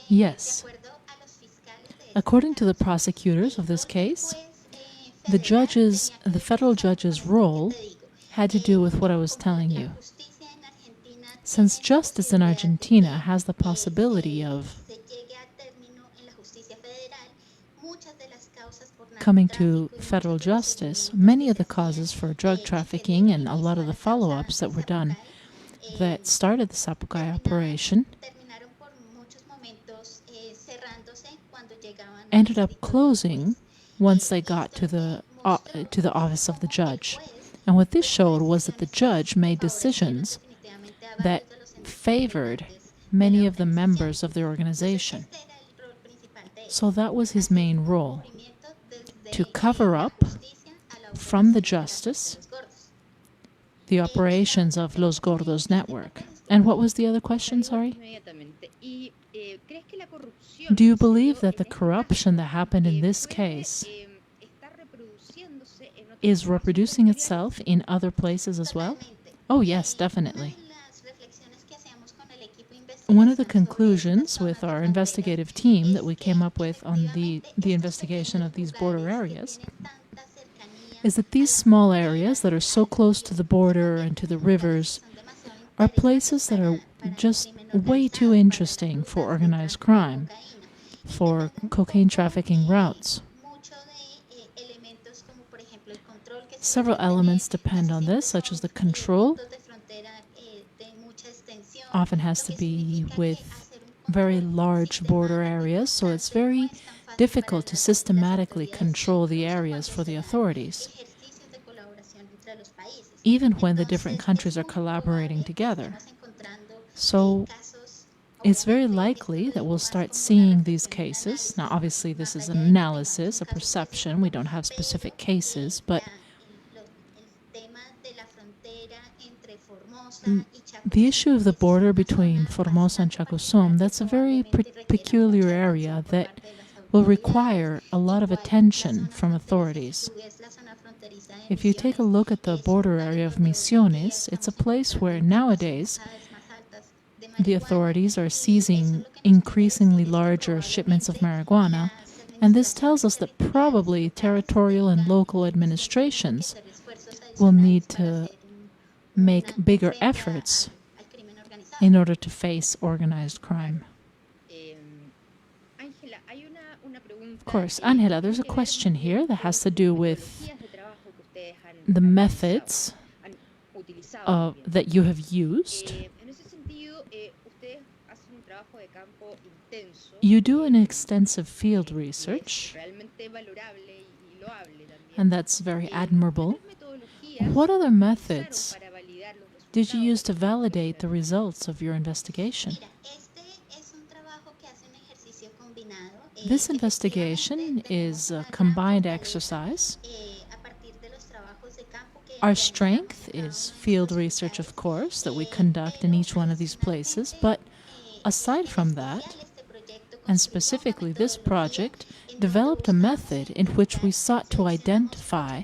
Yes. According to the prosecutors of this case, the federal judge's role had to do with what I was telling you. Since justice in Argentina has the possibility of coming to federal justice, many of the causes for drug trafficking and a lot of the follow-ups that were done that started the Sapucay operation ended up closing once they got to the office of the judge. And what this showed was that the judge made decisions that favored many of the members of the organization. So that was his main role, to cover up from the justice the operations of Los Gordos network. And what was the other question, sorry? Do you believe that the corruption that happened in this case is reproducing itself in other places as well? Oh yes, definitely. One of the conclusions with our investigative team that we came up with on the investigation of these border areas is that these small areas that are so close to the border and to the rivers are places that are just way too interesting for organized crime, for cocaine trafficking routes. Several elements depend on this, such as the control often has to be with very large border areas, so it's very difficult to systematically control the areas for the authorities, even when the different countries are collaborating together. So it's very likely that we'll start seeing these cases. Now, obviously, this is an analysis, a perception. We don't have specific cases, but the issue of the border between Formosa and Chacozón, that's a very peculiar area that will require a lot of attention from authorities. If you take a look at the border area of Misiones, it's a place where nowadays the authorities are seizing increasingly larger shipments of marijuana, and this tells us that probably territorial and local administrations will need to make bigger efforts in order to face organized crime. Of course, Ángela, there's a question here that has to do with the methods that you have used. You do an extensive field research, and that's very admirable. What other methods did you use to validate the results of your investigation? This investigation is a combined exercise. Our strength is field research, of course, that we conduct in each one of these places, but aside from that, and specifically this project, developed a method in which we sought to identify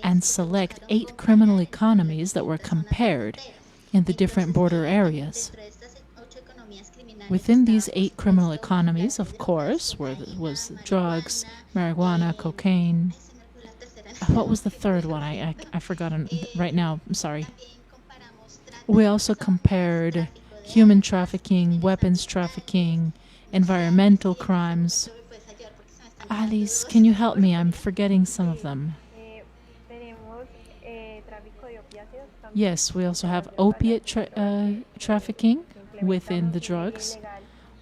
and select 8 criminal economies that were compared in the different border areas. Within these 8 criminal economies, of course, was drugs, marijuana, cocaine. What was the third one? I forgot right now. I'm sorry. We also compared human trafficking, weapons trafficking, environmental crimes. Alice, can you help me? I'm forgetting some of them. Yes, we also have opiate trafficking within the drugs,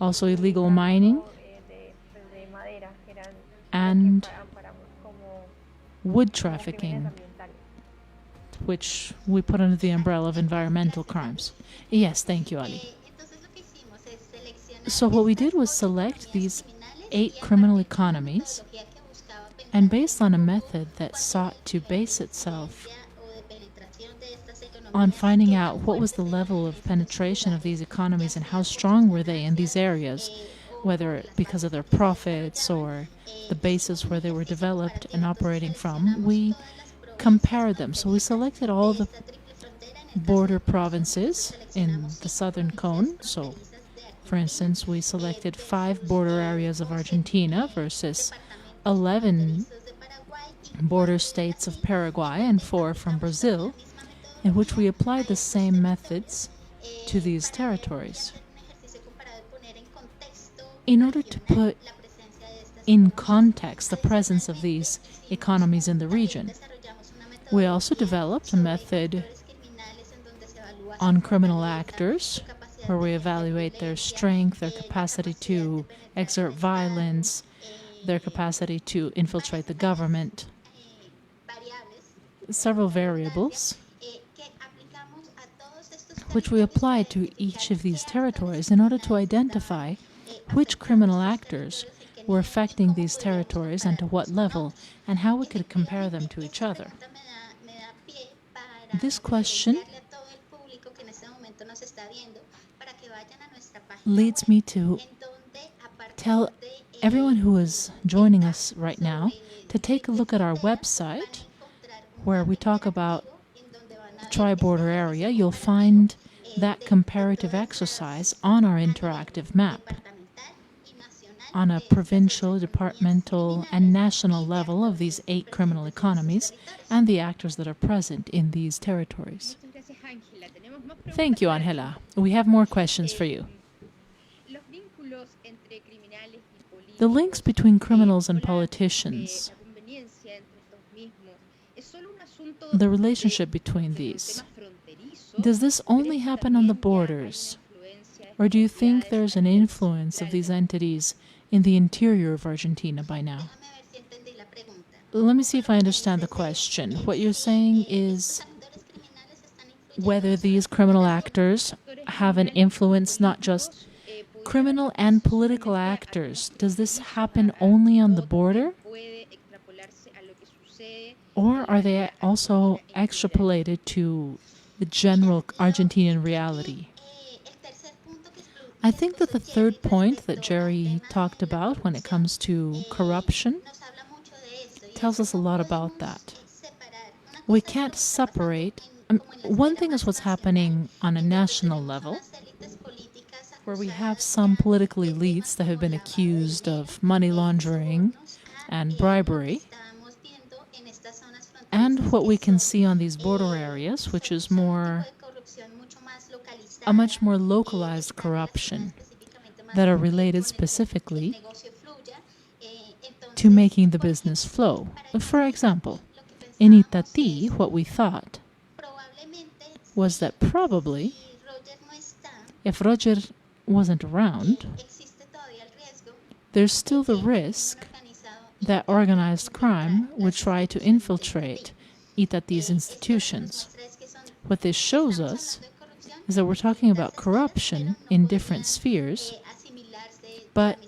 also illegal mining, and wood trafficking, which we put under the umbrella of environmental crimes. Yes, thank you, Ali. So what we did was select these 8 criminal economies, and based on a method that sought to base itself on finding out what was the level of penetration of these economies and how strong were they in these areas, whether because of their profits or the basis where they were developed and operating from, we compared them. So we selected all the border provinces in the southern cone. So, for instance, we selected 5 border areas of Argentina versus 11 border states of Paraguay and 4 from Brazil, in which we applied the same methods to these territories. In order to put in context the presence of these economies in the region, we also developed a method on criminal actors, where we evaluate their strength, their capacity to exert violence, their capacity to infiltrate the government, several variables, which we applied to each of these territories in order to identify which criminal actors were affecting these territories and to what level, and how we could compare them to each other. This question leads me to tell everyone who is joining us right now to take a look at our website, where we talk about the tri-border area. You'll find that comparative exercise on our interactive map, on a provincial, departmental, and national level of these 8 criminal economies and the actors that are present in these territories. Thank you, Ángela. We have more questions for you. The links between criminals and politicians, the relationship between these, does this only happen on the borders? Or do you think there's an influence of these entities in the interior of Argentina by now? Let me see if I understand the question. What you're saying is whether these criminal actors have an influence, not just criminal and political actors? Does this happen only on the border? Or are they also extrapolated to the general Argentinian reality? I think that the third point that Jerry talked about when it comes to corruption tells us a lot about that. We can't separate. One thing is what's happening on a national level, where we have some political elites that have been accused of money laundering and bribery, and what we can see on these border areas, which is a much more localized corruption that are related specifically to making the business flow. For example, in Itatí, what we thought was that probably if Roger wasn't around, there's still the risk that organized crime would try to infiltrate Itatí's institutions. What this shows us is that we're talking about corruption in different spheres, but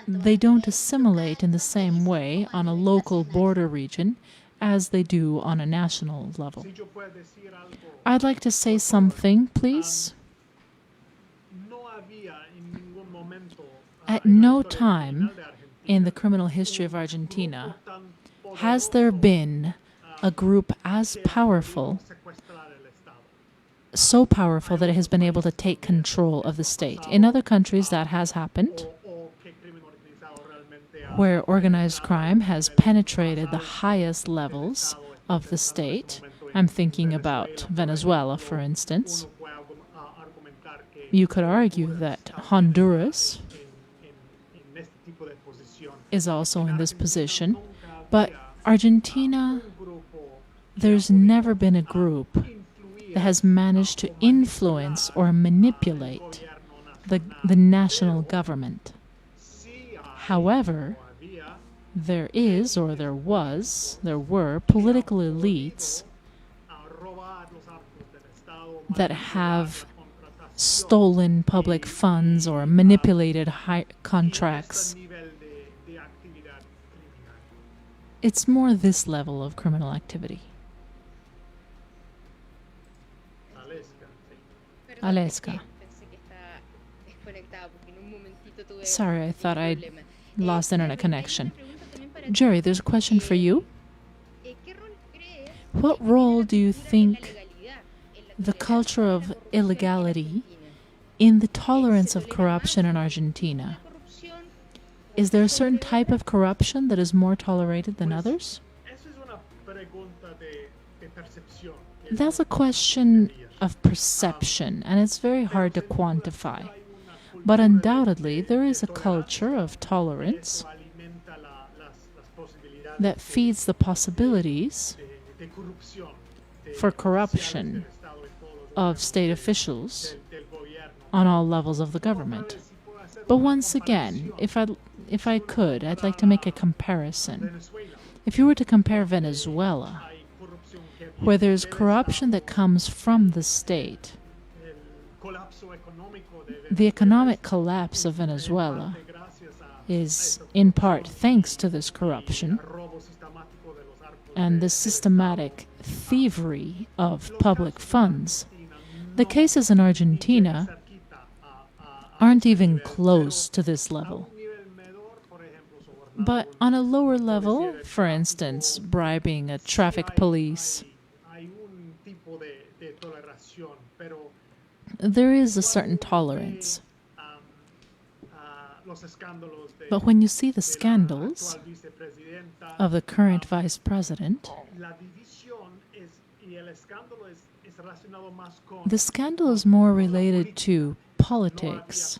they don't assimilate in the same way on a local border region as they do on a national level. I'd like to say something, please. At no time in the criminal history of Argentina has there been a group as powerful, so powerful that it has been able to take control of the state. In other countries that has happened, where organized crime has penetrated the highest levels of the state. I'm thinking about Venezuela, for instance. You could argue that Honduras is also in this position, but Argentina, there's never been a group that has managed to influence or manipulate the national government. However, there were political elites that have stolen public funds or manipulated high contracts. It's more this level of criminal activity. Valeska. Sorry, I thought I'd lost internet connection. Jerry, there's a question for you. What role do you think the culture of illegality in the tolerance of corruption in Argentina? Is there a certain type of corruption that is more tolerated than others? That's a question of perception, and it's very hard to quantify. But undoubtedly, there is a culture of tolerance that feeds the possibilities for corruption of state officials on all levels of the government. But once again, if I could, I'd like to make a comparison. If you were to compare Venezuela, where there's corruption that comes from the state, the economic collapse of Venezuela is in part thanks to this corruption and the systematic thievery of public funds. The cases in Argentina aren't even close to this level. But on a lower level, for instance, bribing a traffic police, there is a certain tolerance. But when you see the scandals of the current vice president, the scandal is more related to politics.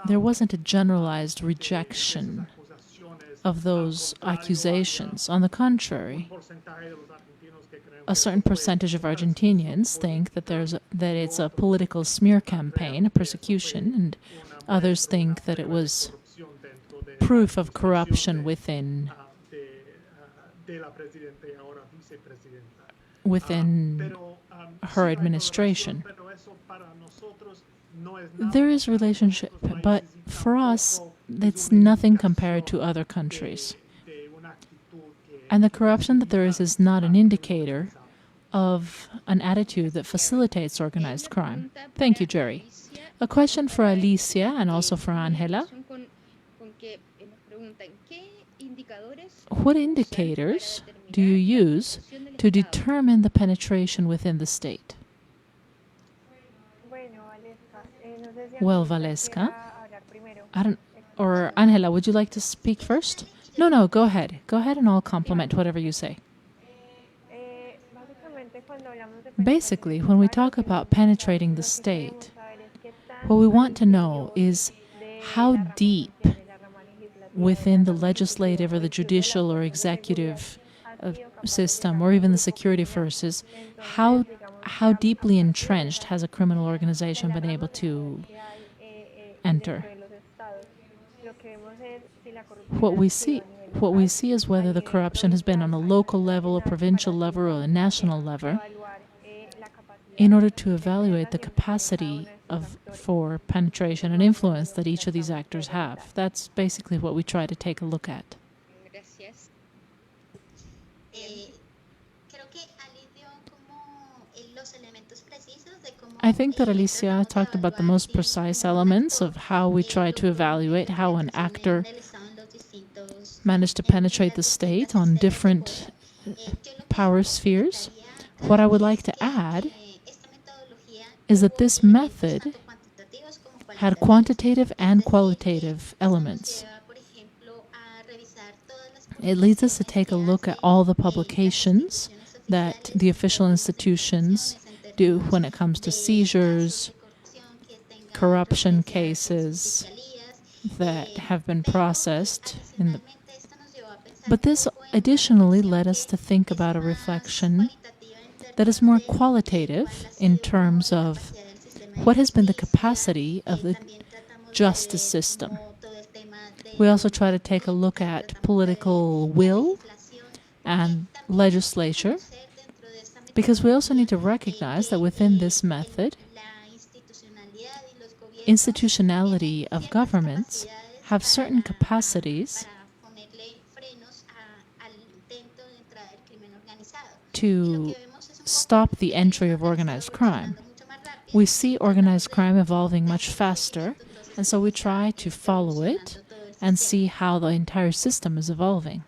There wasn't a generalized rejection of those accusations. On the contrary, a certain percentage of Argentinians think that it's a political smear campaign, a persecution, and others think that it was proof of corruption within within her administration. There is relationship, but for us, it's nothing compared to other countries. And the corruption that there is not an indicator of an attitude that facilitates organized crime. Thank you, Jerry. A question for Alicia and also for Ángela. What indicators do you use to determine the penetration within the state? Well, Valeska, or Ángela, would you like to speak first? No, go ahead. Go ahead and I'll compliment whatever you say. Basically, when we talk about penetrating the state, what we want to know is how deep within the legislative or the judicial or executive system or even the security forces, how deeply entrenched has a criminal organization been able to enter? What we see is whether the corruption has been on a local level, a provincial level, or a national level, in order to evaluate the capacity for penetration and influence that each of these actors have. That's basically what we try to take a look at. I think that Alicia talked about the most precise elements of how we try to evaluate how an actor managed to penetrate the state on different power spheres. What I would like to add is that this method had quantitative and qualitative elements. It leads us to take a look at all the publications that the official institutions do when it comes to seizures, corruption cases that have been processed. But this additionally led us to think about a reflection that is more qualitative in terms of what has been the capacity of the justice system. We also try to take a look at political will and legislature, because we also need to recognize that within this method, institutionality of governments have certain capacities to stop the entry of organized crime. We see organized crime evolving much faster, and so we try to follow it and see how the entire system is evolving.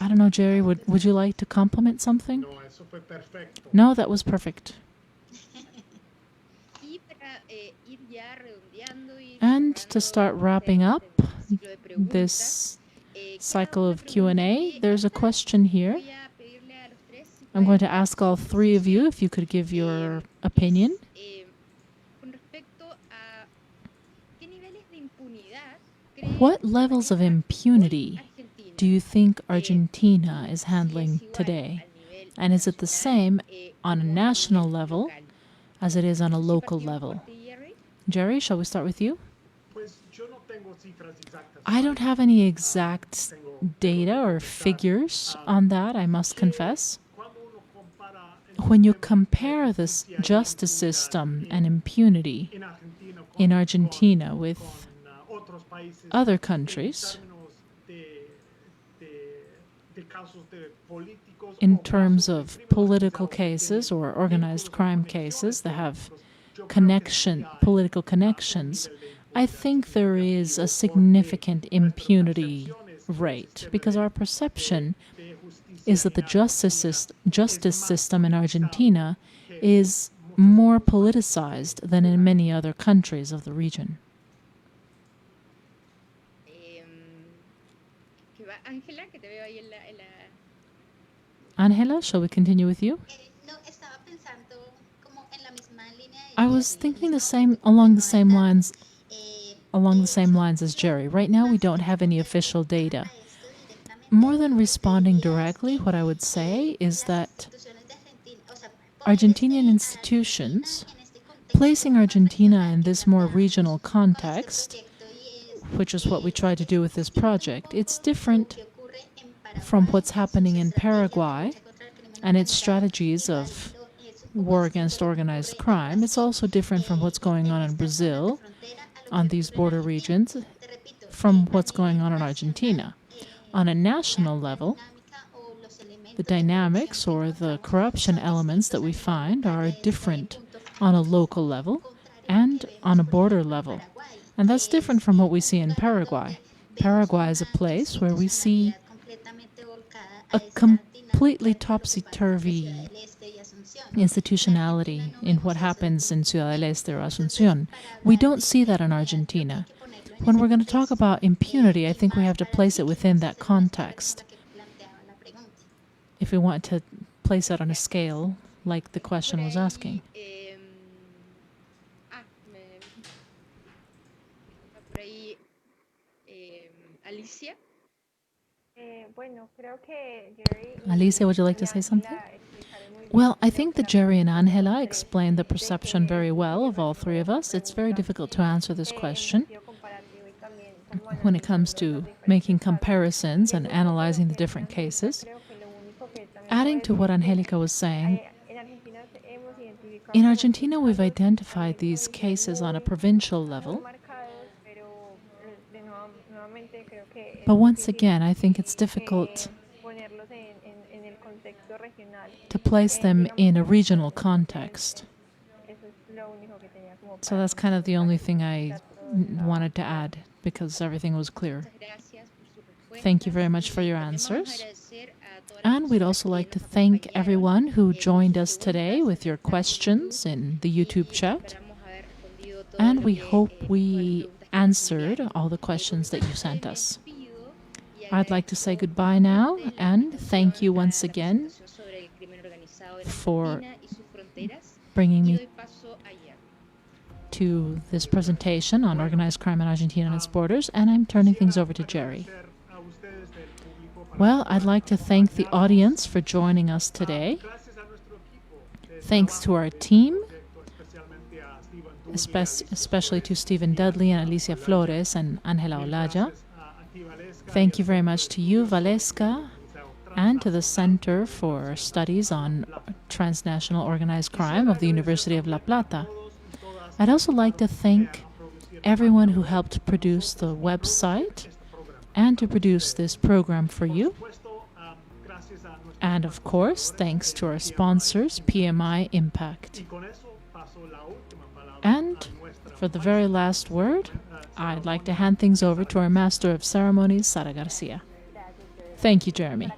I don't know, Jerry, would you like to compliment something? No, that was perfect. And to start wrapping up this cycle of Q&A, there's a question here. I'm going to ask all three of you if you could give your opinion. What levels of impunity do you think Argentina is handling today? And is it the same on a national level as it is on a local level? Jerry, shall we start with you? I don't have any exact data or figures on that, I must confess. When you compare this justice system and impunity in Argentina with other countries, in terms of political cases or organized crime cases that have political connections, I think there is a significant impunity rate, because our perception is that the justice system in Argentina is more politicized than in many other countries of the region. Ángela, shall we continue with you? I was thinking along the same lines as Jerry. Right now, we don't have any official data. More than responding directly, what I would say is that Argentinian institutions, placing Argentina in this more regional context, which is what we try to do with this project, it's different from what's happening in Paraguay and its strategies of war against organized crime. It's also different from what's going on in Brazil on these border regions, from what's going on in Argentina. On a national level, the dynamics or the corruption elements that we find are different on a local level and on a border level. And that's different from what we see in Paraguay. Paraguay is a place where we see a completely topsy-turvy institutionality in what happens in Ciudad del Este or Asunción. We don't see that in Argentina. When we're going to talk about impunity, I think we have to place it within that context. If we want to place it on a scale like the question was asking. Alicia. Alicia, would you like to say something? Well, I think that Jerry and Ángela explained the perception very well of all three of us. It's very difficult to answer this question when it comes to making comparisons and analyzing the different cases. Adding to what Angelica was saying, in Argentina we've identified these cases on a provincial level. But once again, I think it's difficult to place them in a regional context. So that's kind of the only thing I wanted to add, because everything was clear. Thank you very much for your answers. And we'd also like to thank everyone who joined us today with your questions in the YouTube chat. And we hope we answered all the questions that you sent us. I'd like to say goodbye now and thank you once again for bringing me to this presentation on organized crime in Argentina and its borders, and I'm turning things over to Jerry. Well, I'd like to thank the audience for joining us today. Thanks to our team, especially to Stephen Dudley and Alicia Flórez and Ángela Olaya. Thank you very much to you, Valeska, and to the Center for Studies on Transnational Organized Crime of the University of La Plata. I'd also like to thank everyone who helped produce the website and to produce this program for you. And of course, thanks to our sponsors, PMI Impact. And for the very last word, I'd like to hand things over to our Master of Ceremonies, Sara Garcia. Thank you, Jeremy.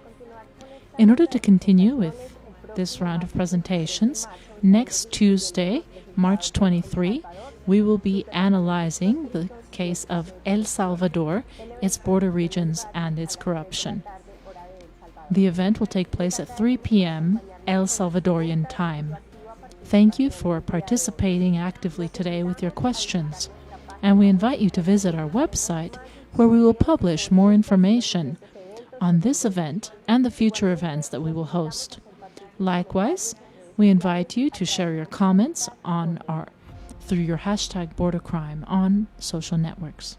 In order to continue with this round of presentations, next Tuesday, March 23, we will be analyzing the case of El Salvador, its border regions, and its corruption. The event will take place at 3 p.m. El Salvadorian time. Thank you for participating actively today with your questions, and we invite you to visit our website where we will publish more information on this event and the future events that we will host. Likewise, we invite you to share your comments through your hashtag bordercrime on social networks.